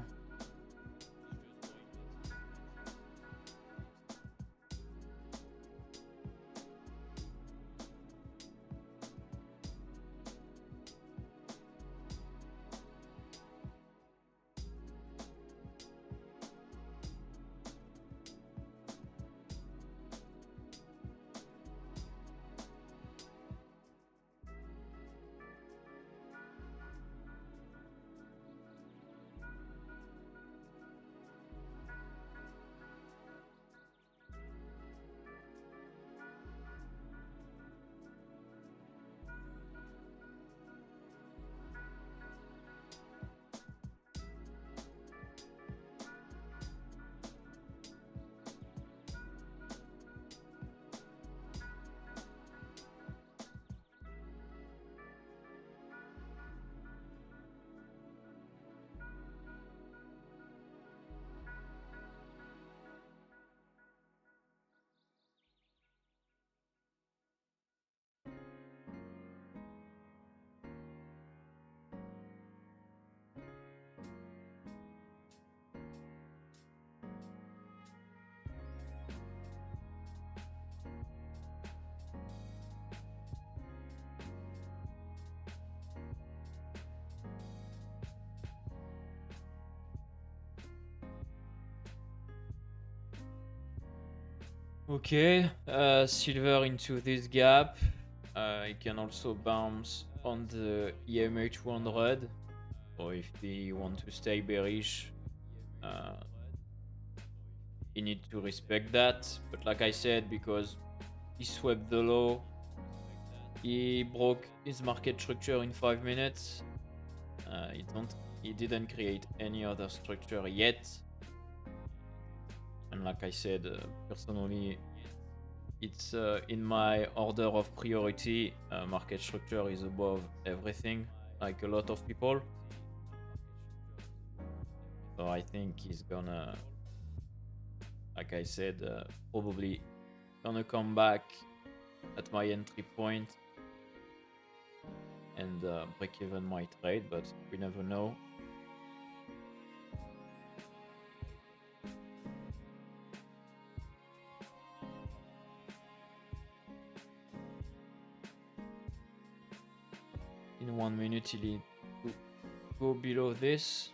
Okay, silver into this gap. It can also bounce on the EMA 200. Or if they want to stay bearish, uh, you need to respect that. But like I said, because he swept the low, he broke his market structure in 5 minutes. He didn't create any other structure yet. And like I said, personally, it's in my order of priority. Market structure is above everything, like a lot of people. So I think he's gonna, like I said, probably gonna come back at my entry point and break even my trade, but we never know. In 1 minute, he'll need to go below this.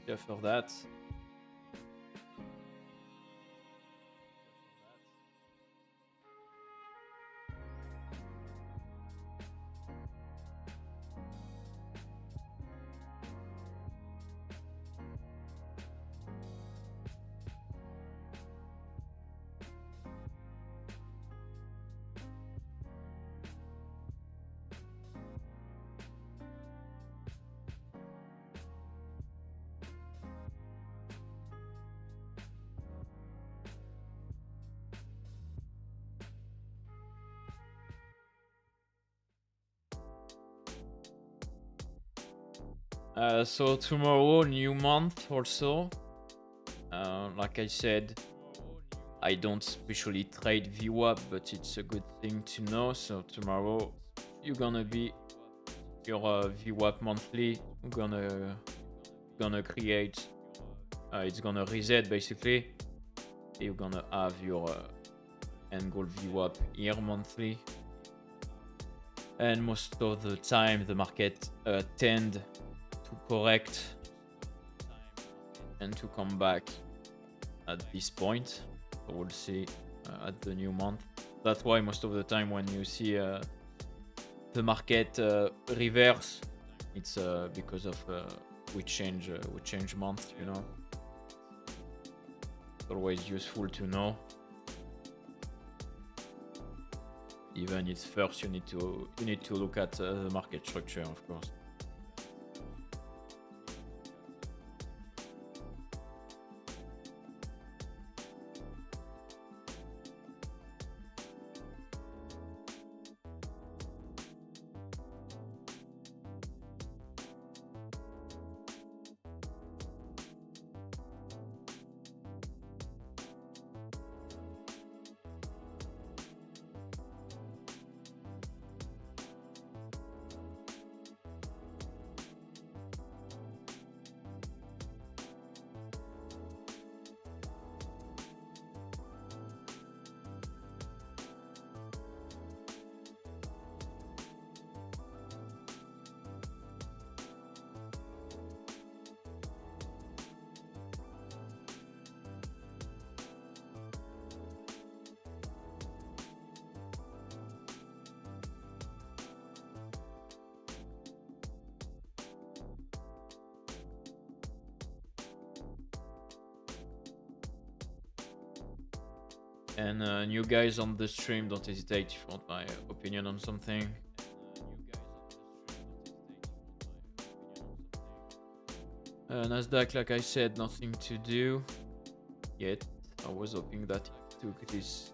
Yeah, for that. So tomorrow, new month also. Like I said, I don't specially trade VWAP, but it's a good thing to know. So tomorrow, you're gonna be your VWAP monthly. Gonna create. It's gonna reset basically. You're gonna have your end goal VWAP here monthly. And most of the time, the market tend to correct and to come back at this point. So we'll see at the new month. That's why most of the time when you see the market reverse, it's because of we change month. You know, it's always useful to know. Even if first you need to look at the market structure, of course. And new guys on the stream, don't hesitate if you want my opinion on something. Nasdaq, like I said, nothing to do yet. I was hoping that it took this.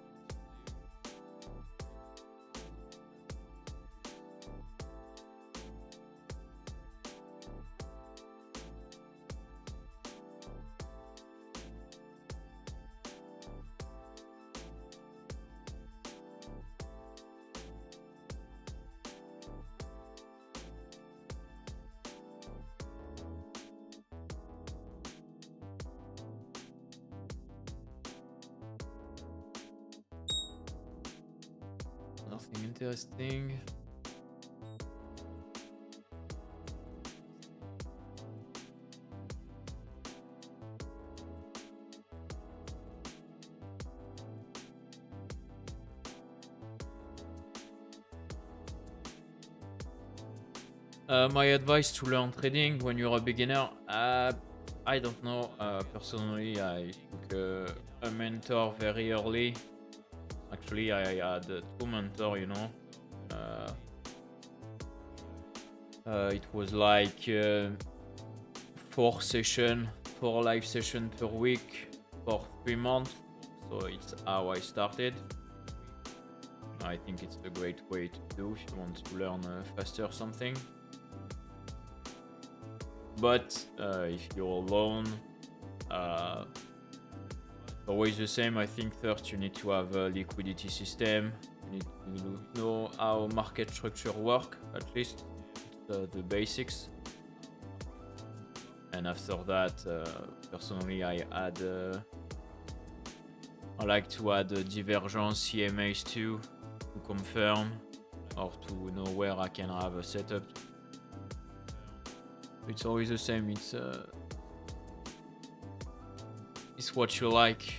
Nothing interesting. My advice to learn trading when you're a beginner, I don't know. Personally, I took a mentor very early. Actually, I had two mentors, you know. Uh, it was like four live session per week for 3 months. So it's how I started. I think it's a great way to do if you want to learn faster something. But if you're alone, uh, always the same. I think first you need to have a liquidity system. You need to know how market structure work, at least the basics. And after that, personally, I like to add divergence CMAs too to confirm or to know where I can have a setup. It's always the same. It's what you like.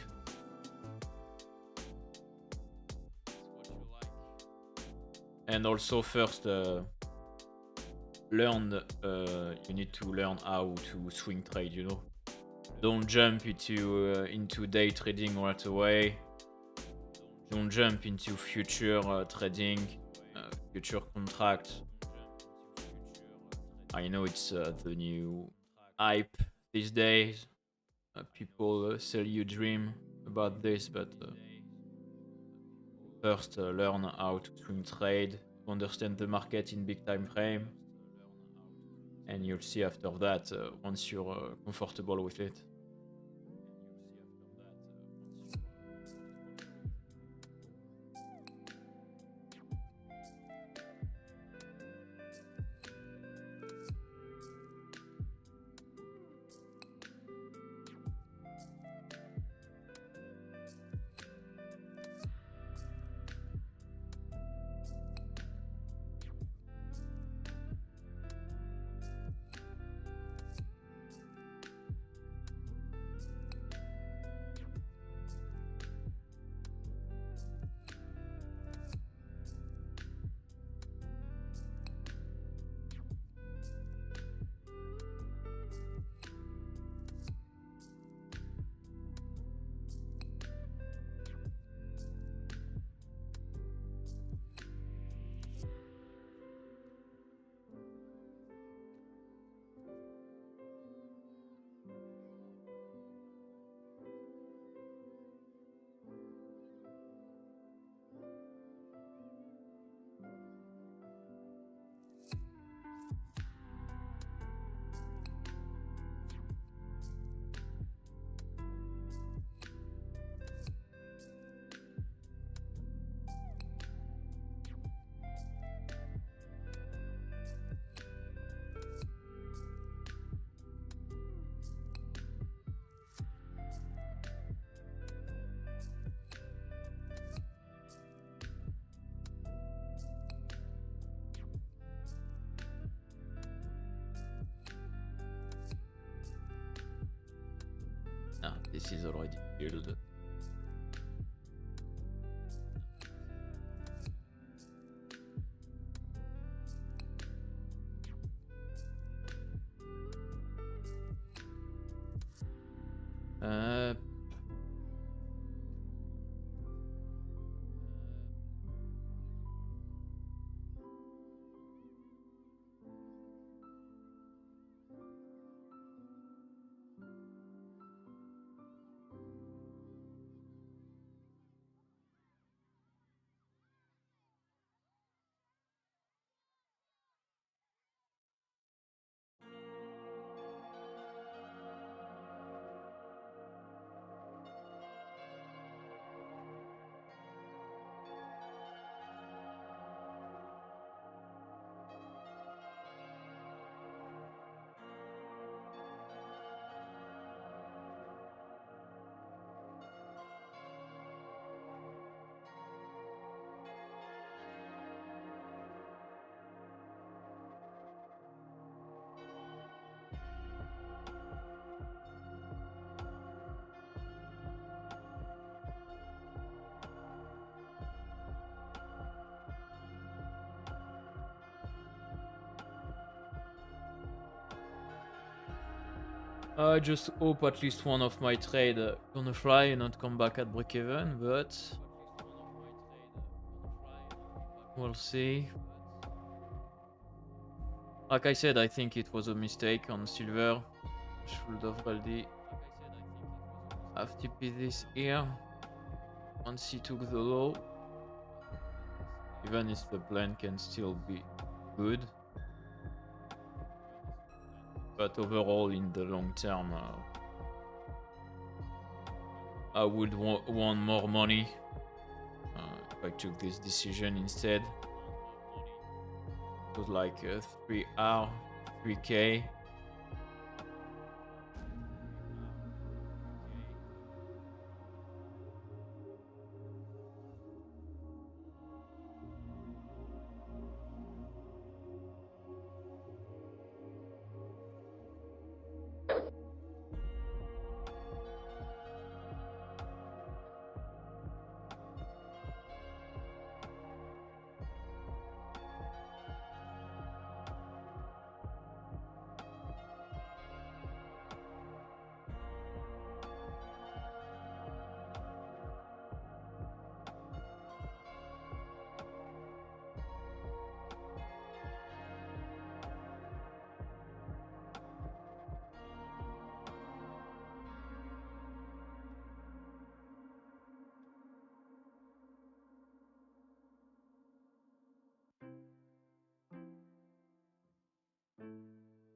And also first learn. You need to learn how to swing trade. You know, don't jump into day trading right away. Don't jump into future trading, future contract. I know it's the new hype these days. People sell you dream about this, but first learn how to swing trade, understand the market in big time frame, and you'll see after that once you're comfortable with it. Ah, this is already built. Uh, I just hope at least one of my trade gonna fly and not come back at break even, but we'll see. Like I said, I think it was a mistake on silver. Should have already have TP this here once he took the low. Even if the plan can still be good. But overall, in the long term, I would want more money if I took this decision instead. It was like 3R, 3K.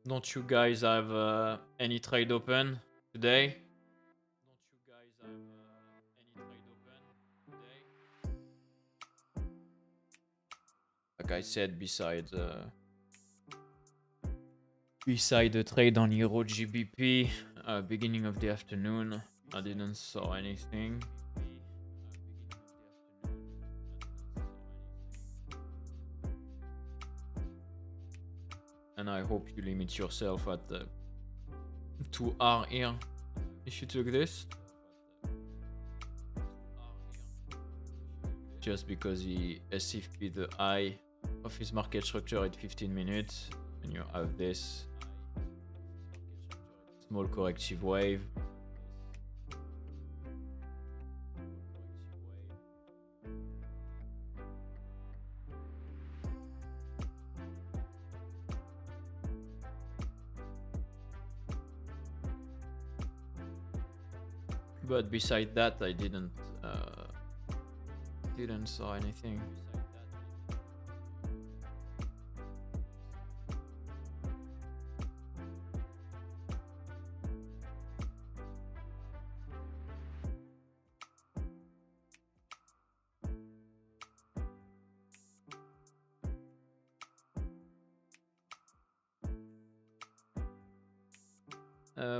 Don't you guys have any trade open today? Like I said, beside the trade on Euro GBP, beginning of the afternoon, I didn't saw anything. And I hope you limit yourself at 2R here if you took this. Just because he SFP the high of his market structure at 15 minutes, and you have this small corrective wave. But beside that, I didn't saw anything.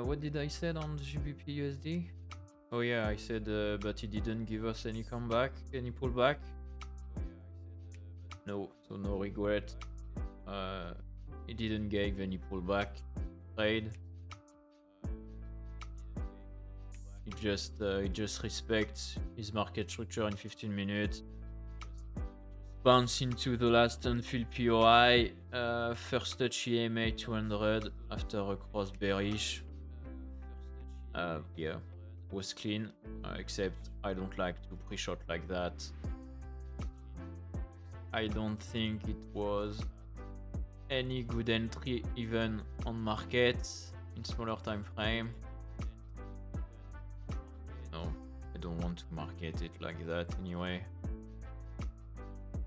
What did I say on GBP USD? Oh yeah, I said, but he didn't give us any comeback, any pullback. No, so no regret. He didn't give any pullback trade. He just respects his market structure in 15 minutes. Bounce into the last unfilled POI. First touch EMA 200 after a cross bearish. Yeah, was clean, except I don't like to pre-shot like that. I don't think it was any good entry even on market in smaller time frame. No, I don't want to market it like that anyway.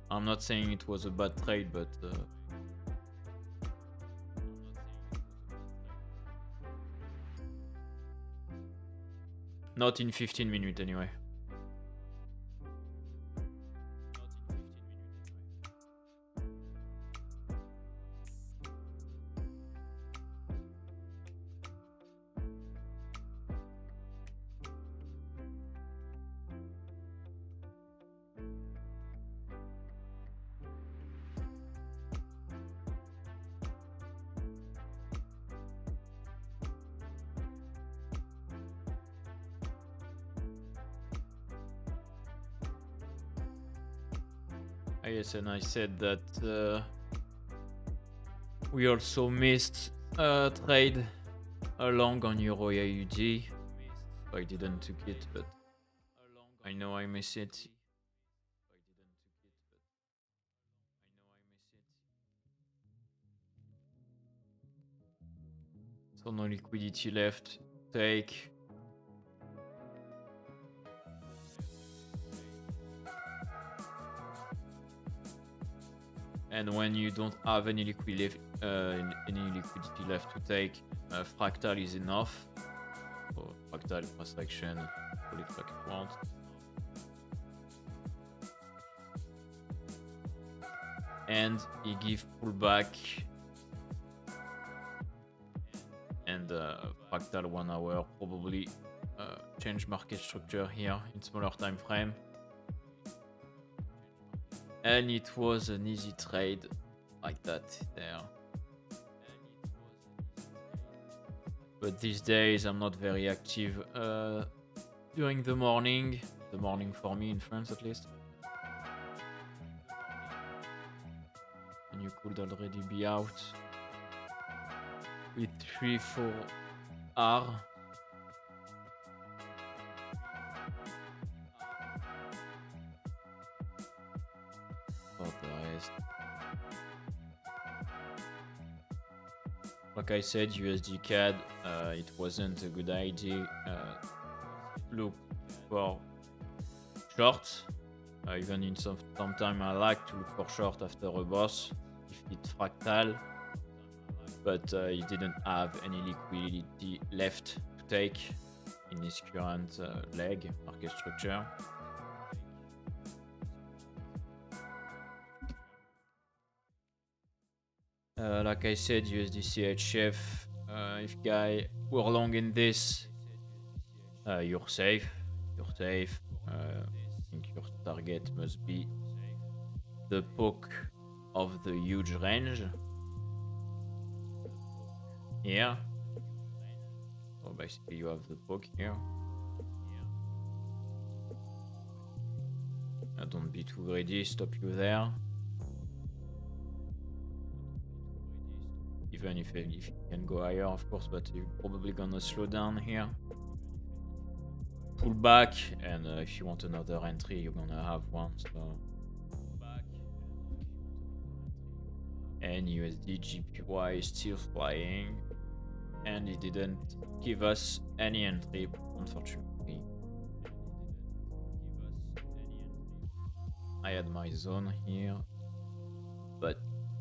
I'm not saying it was a bad trade, but not in 15 minutes anyway. Yes, and I said that we also missed a trade long on Euro AUD. I didn't took it, but I know I miss it. So no liquidity left. Take. And when you don't have any liquidity left to take, fractal is enough. So fractal price action, call it like you want. And he give pullback and fractal 1 hour, probably change market structure here in smaller time frame. And it was an easy trade like that there. But these days I'm not very active during the morning for me in France at least. And you could already be out with 3-4 R. For the rest, like I said, USD CAD, it wasn't a good idea. Look for short. Even in some time I like to look for short after a boss if it's fractal, but he didn't have any liquidity left to take in his current leg market structure. Like I said, USD CHF, if guy were long in this, you're safe. I think your target must be the poke of the huge range here. So basically you have the poke here. Don't be too greedy, stop you there. Even if you can go higher, of course, but you're probably gonna slow down here. Pull back, and if you want another entry, you're gonna have one. So, and USD GPY is still flying, and he didn't give us any entry, unfortunately. I had my zone here, but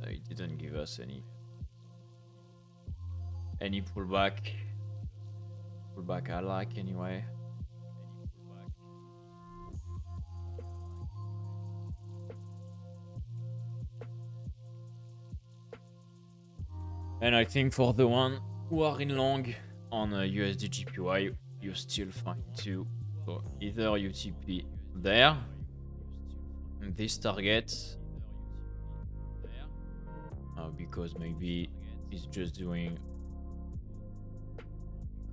he didn't give us any pullback. Pullback I like anyway. And I think for the one who are in long on USD GPY, you're still fine too. So either UTP there, and this target, because maybe it's just doing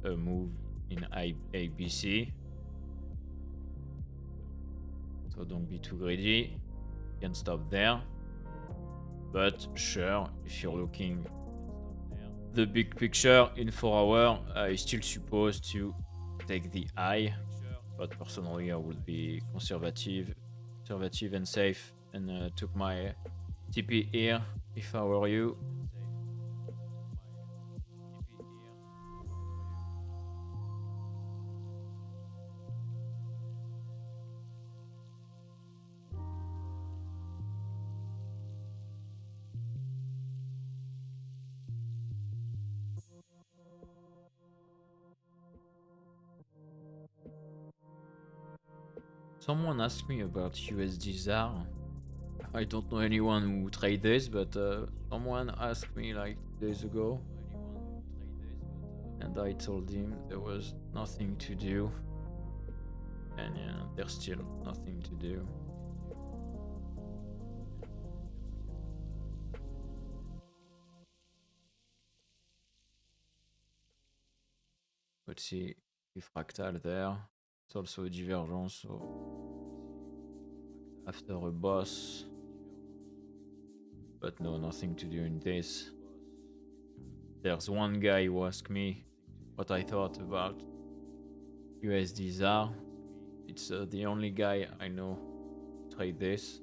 a move in ABC. So don't be too greedy. You can stop there. But sure, if you're looking the big picture in 4 hours, is still supposed to take the high. But personally, I would be conservative and safe, and took my TP here if I were you. Someone asked me about USD ZAR. I don't know anyone who trade this, but someone asked me like days ago, and I told him there was nothing to do, and yeah, there's still nothing to do. Let's see if fractal there. It's also a divergence, so after a boss, but no, nothing to do in this. There's one guy who asked me what I thought about USD ZAR. It's the only guy I know trade this.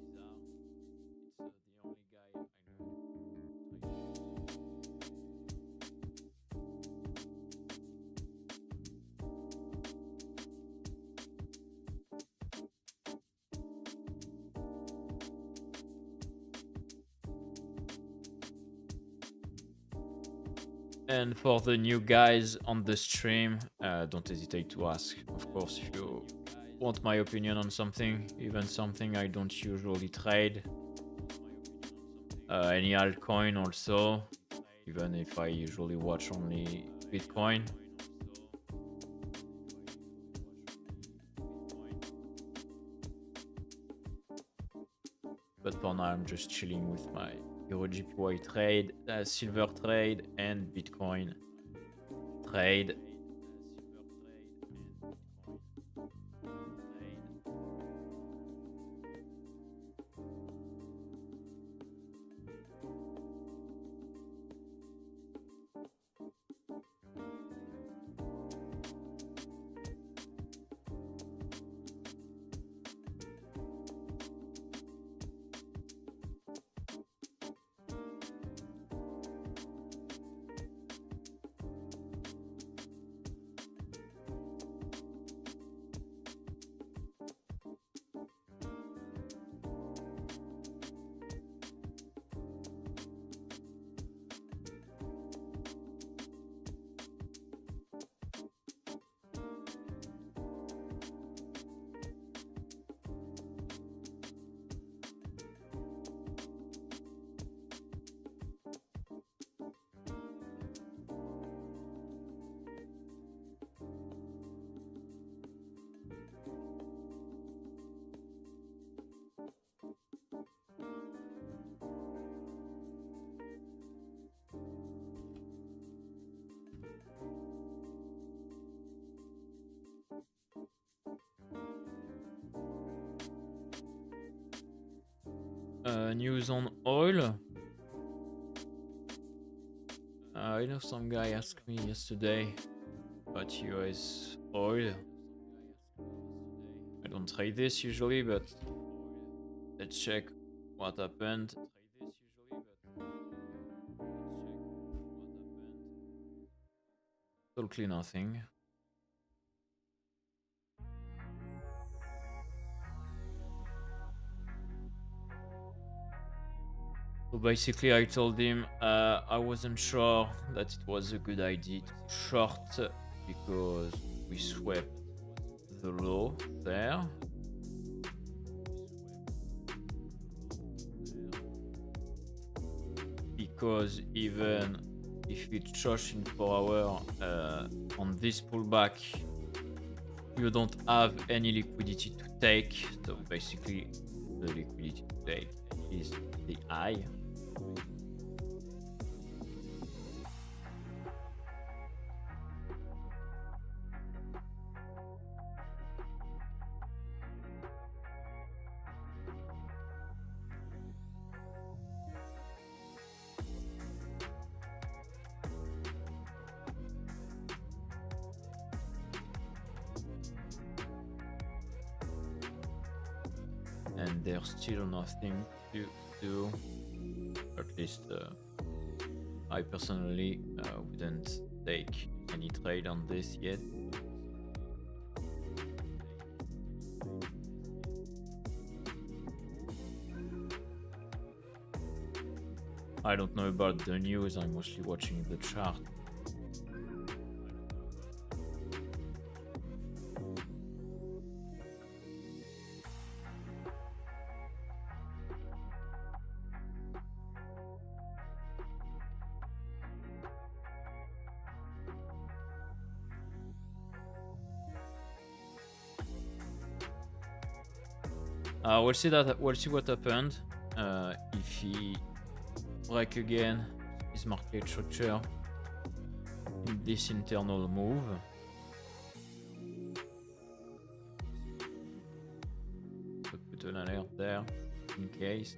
And for the new guys on the stream, don't hesitate to ask. Of course, if you want my opinion on something, even something I don't usually trade, any altcoin also, even if I usually watch only Bitcoin. But for now, I'm just chilling with my EuroGPY trade, silver trade, and Bitcoin trade. News on oil. I know some guy asked me yesterday about US oil. I don't trade this usually, but let's check what happened. Totally nothing. So basically, I told him I wasn't sure that it was a good idea to short because we swept the low there. Because even if it's short in 4 hours on this pullback, you don't have any liquidity to take. So basically, the liquidity to take is the high. And there's still nothing to do. At least I personally wouldn't take any trade on this yet. I don't know about the news, I'm mostly watching the chart. We'll see what happened. If he break again his market structure in this internal move. So put an alert there in case.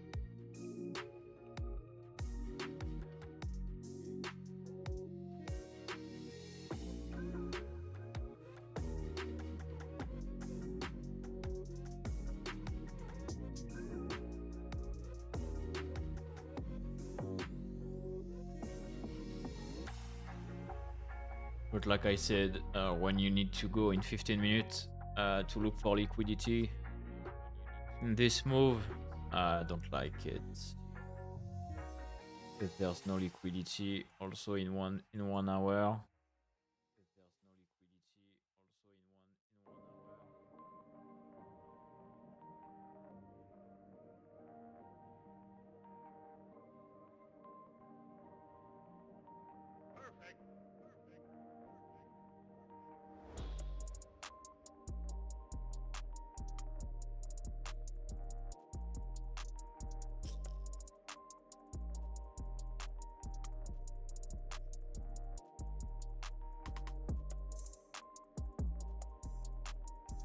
But like I said, when you need to go in 15 minutes to look for liquidity in this move, I don't like it. If there's no liquidity also in 1 hour.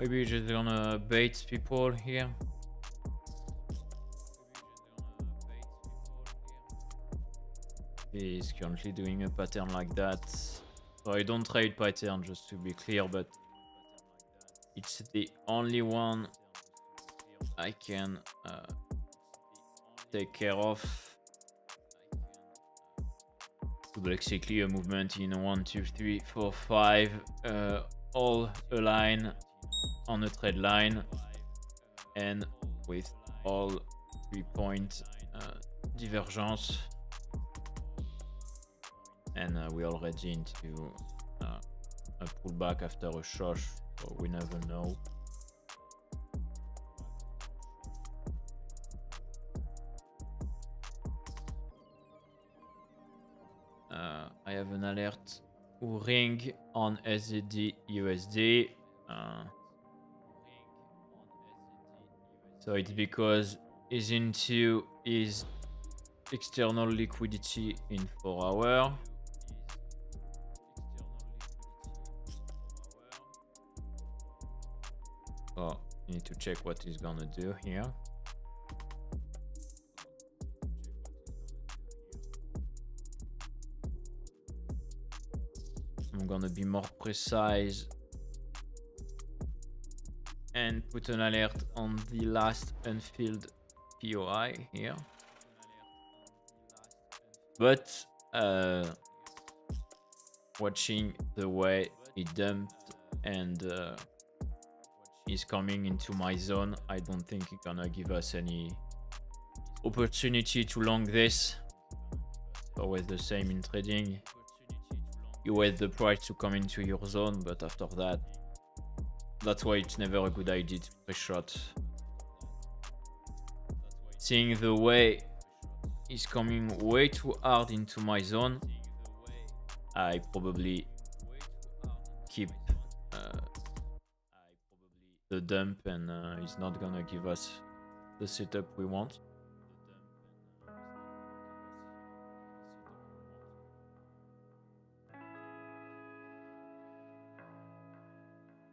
Maybe you're just gonna bait people here. He's currently doing a pattern like that. So I don't trade pattern, just to be clear, but it's the only one I can take care of. So basically a movement in 1, 2, 3, 4, 5, all align on a trade line and with all 3-point divergence. And we're already into a pullback after a shush, so we never know. I have an alert ring on SZD USD. So it's because he's into his external liquidity in 4 hours. So you need to check what he's gonna do here. I'm gonna be more precise and put an alert on the last unfilled POI here. But watching the way he dumped and is coming into my zone, I don't think he's gonna give us any opportunity to long this. Always the same in trading. You wait the price to come into your zone, but after that, that's why it's never a good idea to pre-shot. Seeing the way he's coming way too hard into my zone, I probably keep the dump, and he's not gonna give us the setup we want.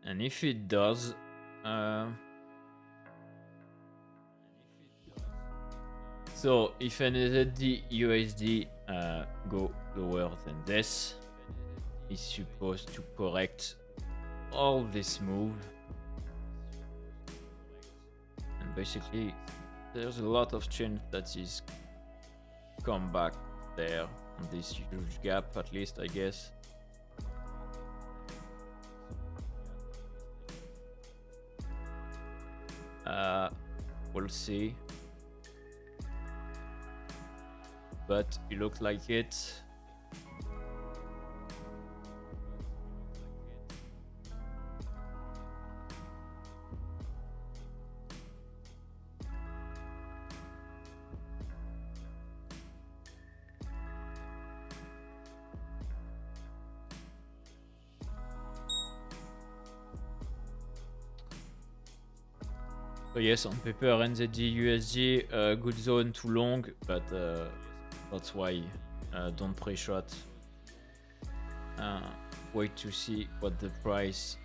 And if it does, so if NZD USD go lower than this, it's supposed to correct all this move. And basically, there's a lot of chance that is come back there on this huge gap, at least, I guess. We'll see. But it looks like it. So yes, on paper, NZD USD, good zone too long, but that's why don't pre-shot. Wait to see what the price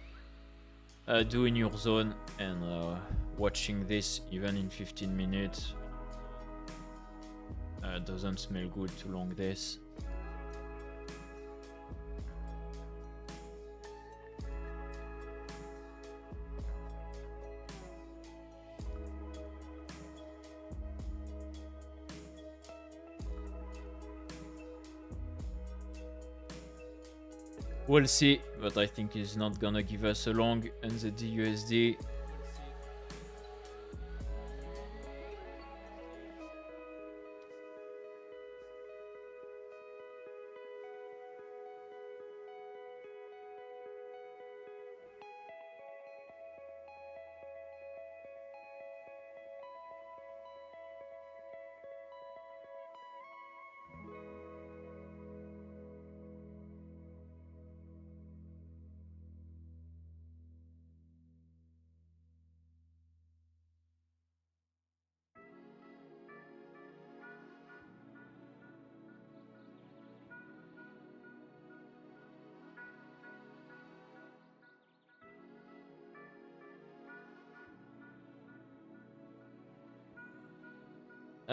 do in your zone, and watching this even in 15 minutes doesn't smell good to long this. We'll see, but I think he's not gonna give us a long NZD/USD.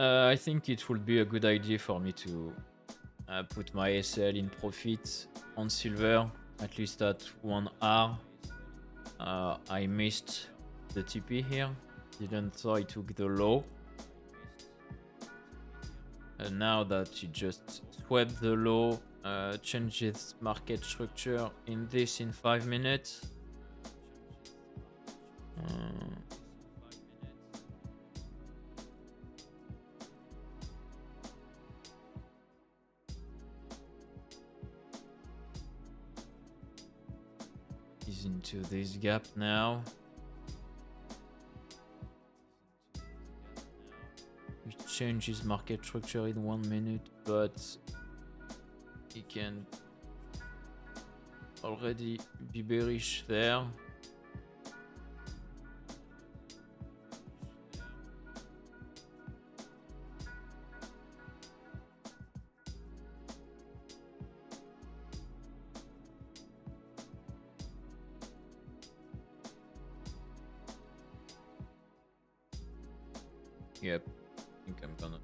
I think it would be a good idea for me to put my SL in profit on silver, at least at 1R. I missed the TP here, didn't thought I took the low. And now that he just swept the low, changes market structure in this in 5 minutes. He's into this gap now. We change his market structure in 1 minute, but he can already be bearish there. Yep, I think I'm gonna.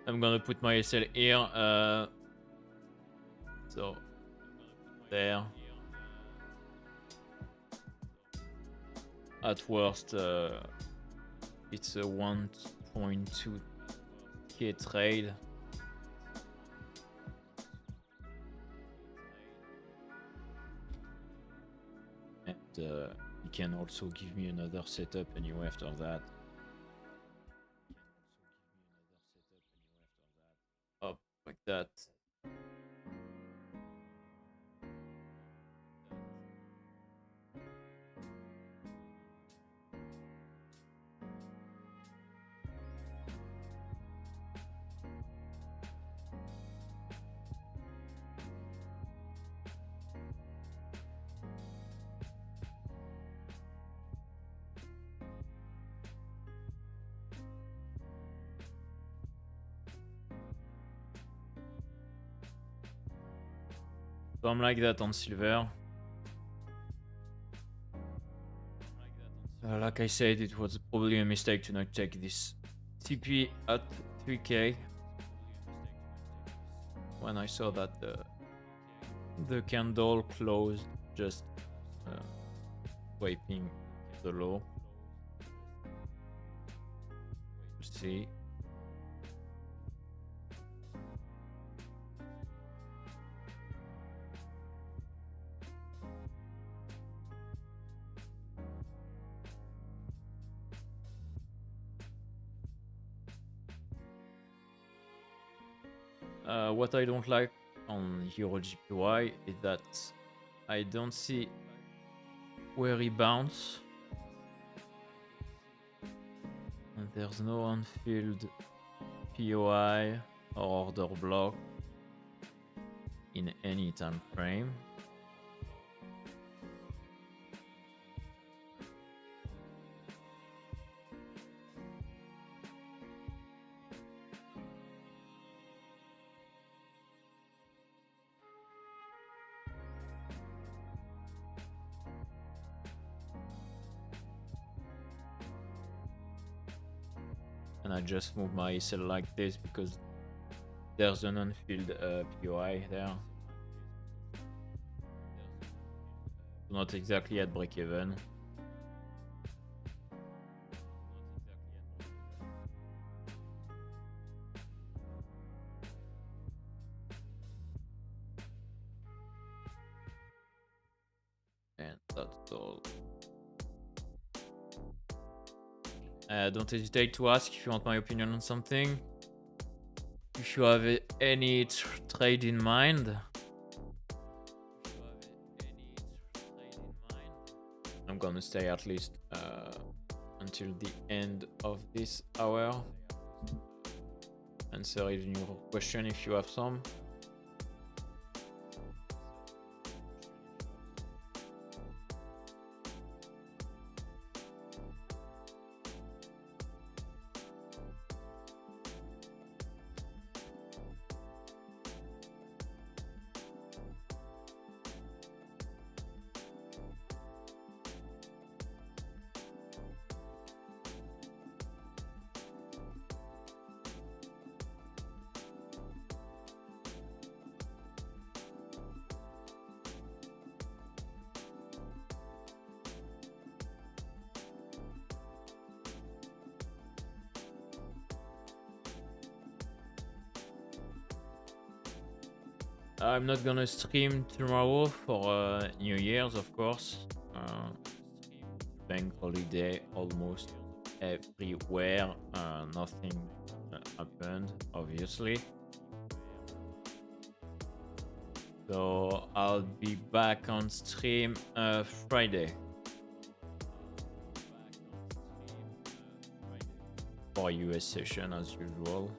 I'm gonna put my SL here. So there. At worst, it's a 1.2k trade. And he can also give me another setup anyway after that. Up like that. So I'm like that on silver. Like I said, it was probably a mistake to not take this TP at 3k. When I saw that the candle closed just wiping the low. We'll see. What I don't like on EuroJPY is that I don't see where he bounce. And there's no unfilled POI or order block in any time frame. And I just move my SL like this because there's an unfilled POI there. Not exactly at break even. And that's all. Don't hesitate to ask if you want my opinion on something. If you have any trade in mind. I'm gonna stay at least until the end of this hour. Answer even your question if you have some. I'm not gonna stream tomorrow for New Year's, of course. Bank holiday almost everywhere. Nothing happened, obviously. So I'll be back on stream Friday for US session as usual.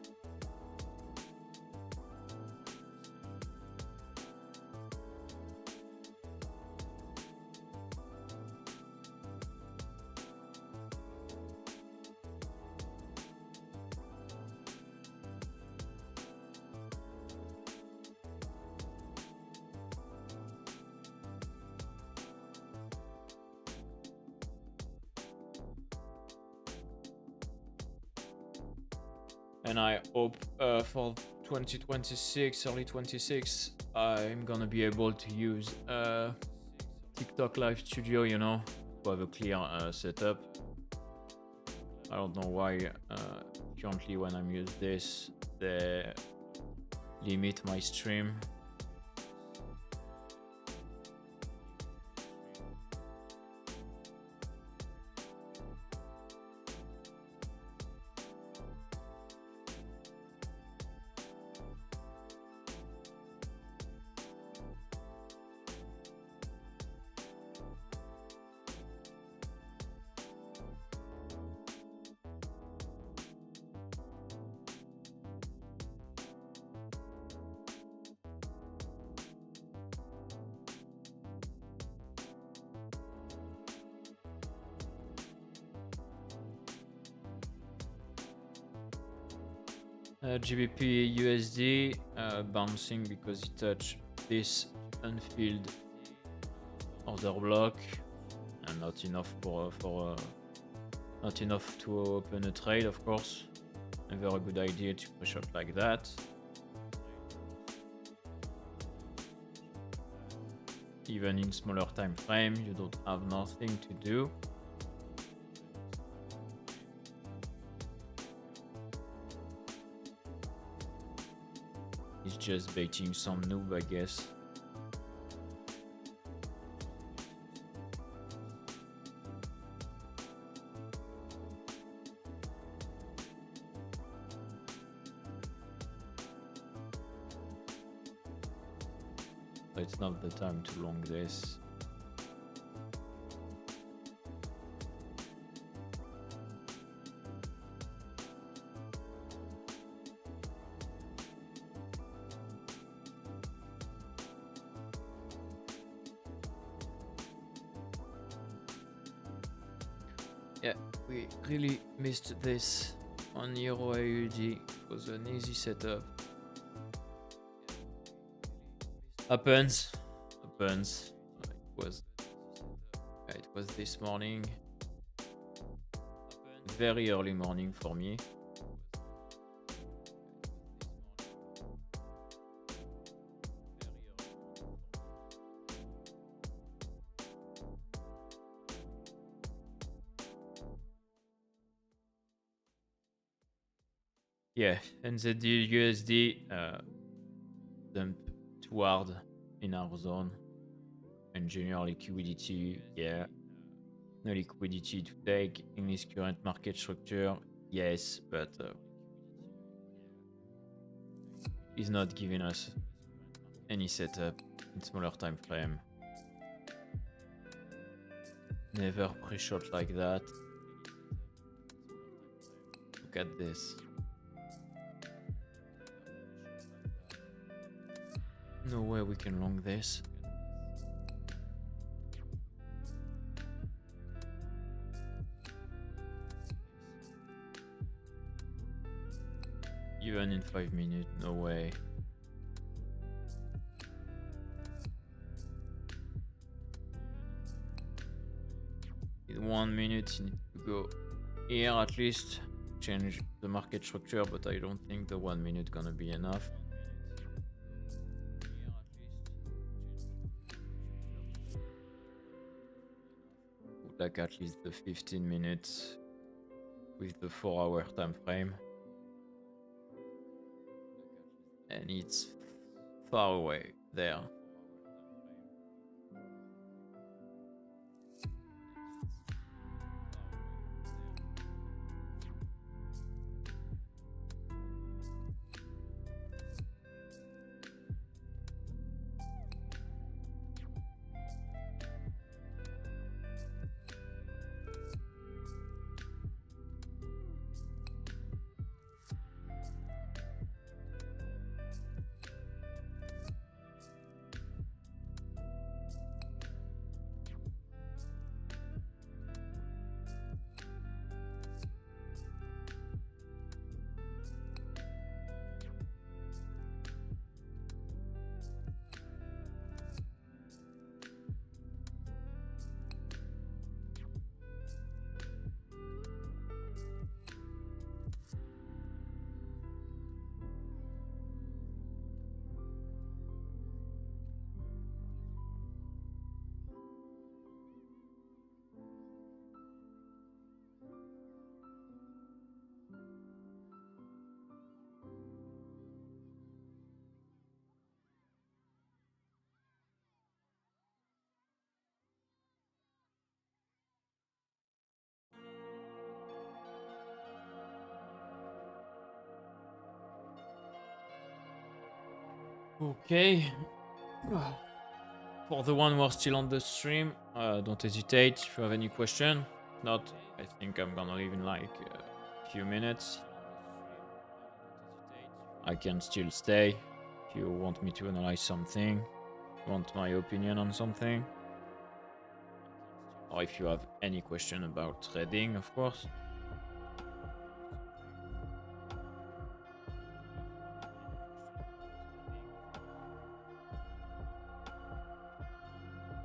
And I hope for 2026, early 26, I'm gonna be able to use TikTok Live Studio, you know, to have a clear setup. I don't know why currently when I'm using this, they limit my stream. GBP USD bouncing because it touched this unfilled order block and not enough for not enough to open a trade, of course. Never a good idea to push up like that. Even in smaller time frame, you don't have nothing to do. He's just baiting some noob, I guess. But it's not the time to long this. Yeah, we really missed this on Euro AUD. It was an easy setup. Happens. It was this morning. Very early morning for me. Yeah, NZD USD dump toward in our zone. And general liquidity, yeah. No liquidity to take in this current market structure, yes, but he's not giving us any setup in smaller time frame. Never pre-shot like that. Look at this. No way we can long this. Even in 5 minutes, no way. In 1 minute, you need to go here at least, change the market structure, but I don't think the 1 minute gonna be enough. Would like at least the 15 minutes with the 4-hour time frame. And it's far away there. Okay. For the one who are still on the stream, don't hesitate if you have any question. If not, I think I'm gonna leave in like a few minutes. I can still stay if you want me to analyze something, want my opinion on something, or if you have any question about trading, of course.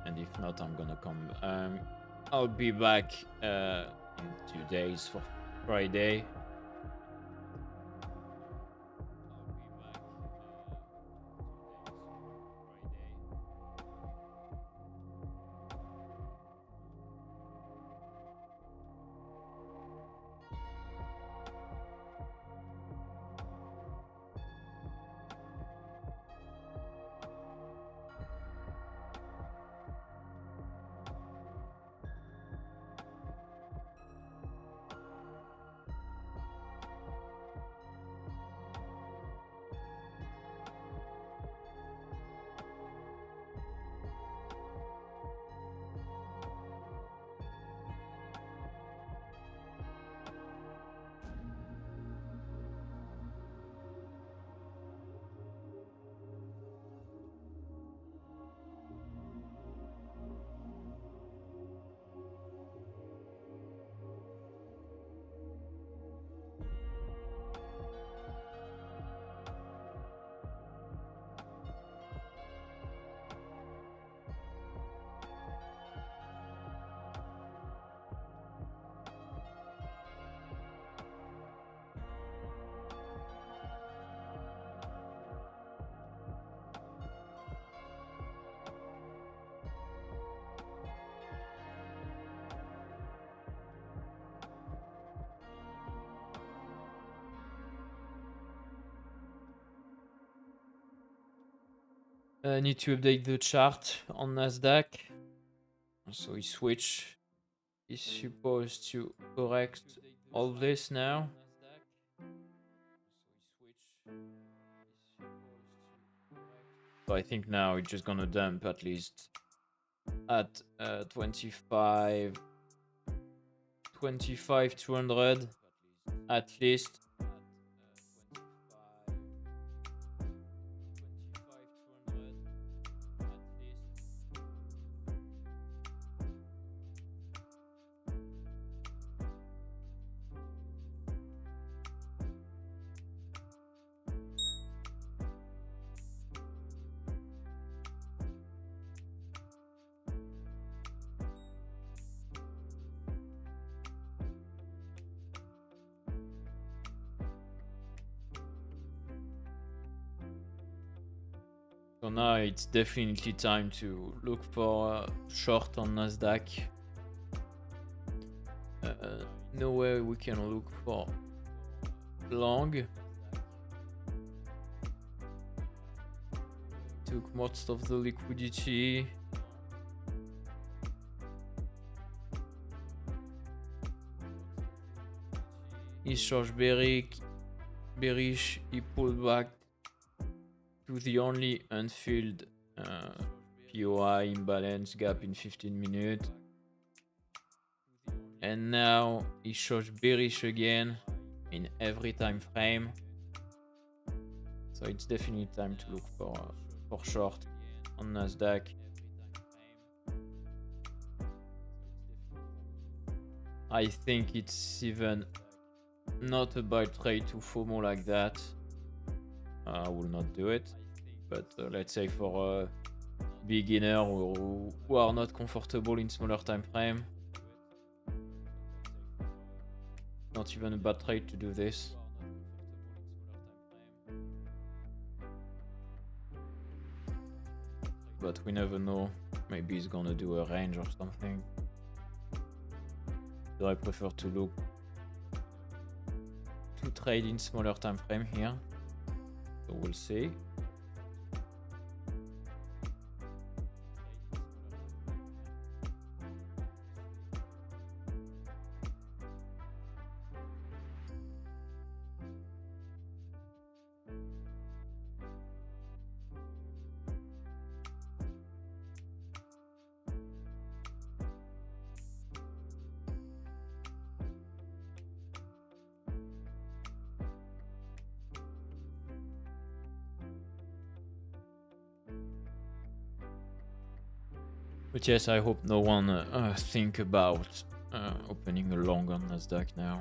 And if not, I'm gonna come. I'll be back in 2 days for Friday. Need to update the chart on Nasdaq. So he switch is supposed to correct all this now. So I think now it's just gonna dump at least at 25 200 at least. So now it's definitely time to look for short on Nasdaq. No way we can look for long. Took most of the liquidity. He charged bearish, he pulled back to the only unfilled POI imbalance gap in 15 minutes. And now he shows bearish again in every time frame. So it's definitely time to look for short on Nasdaq. I think it's even not a buy trade to FOMO like that. I will not do it. But let's say for a beginner who are not comfortable in smaller time frame, not even a bad trade to do this. But we never know. Maybe he's gonna do a range or something. So I prefer to look to trade in smaller time frame here. So we'll see. But yes, I hope no one think about opening a long on Nasdaq now.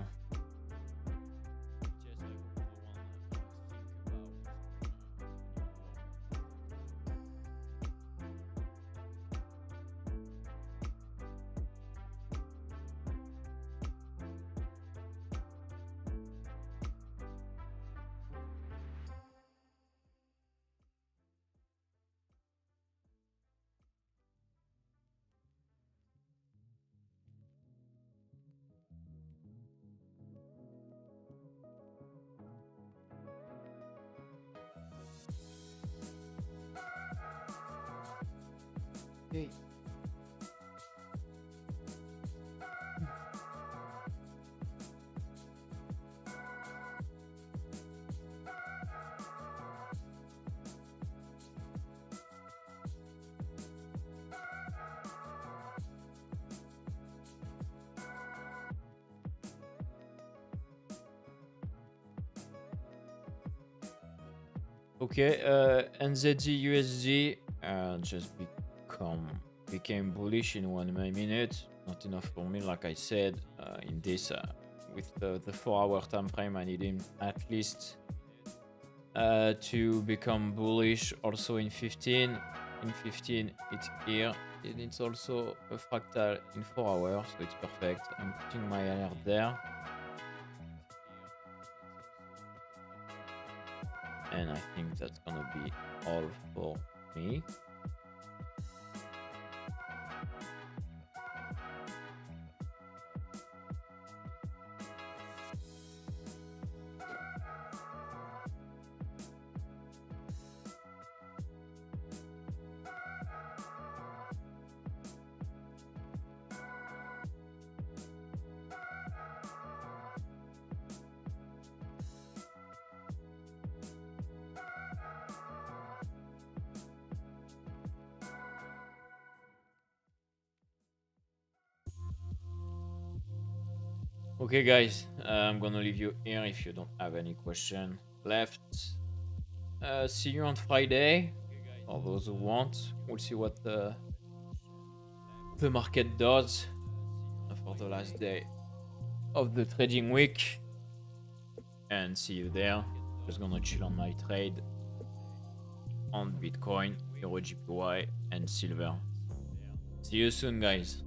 Okay. Okay, NZD USD just became bullish in 1 minute. Not enough for me, like I said. In this, with the 4-hour time frame, I need him at least to become bullish. Also in 15. In 15, it's here. And it's also a fractal in 4 hours, so it's perfect. I'm putting my alert there. And I think that's gonna be all for me. Okay, guys, I'm gonna leave you here if you don't have any question left. See you on Friday. For those who want, we'll see what the market does for the last day of the trading week. And see you there. Just gonna chill on my trade on Bitcoin, Euro GPY, and silver. See you soon, guys.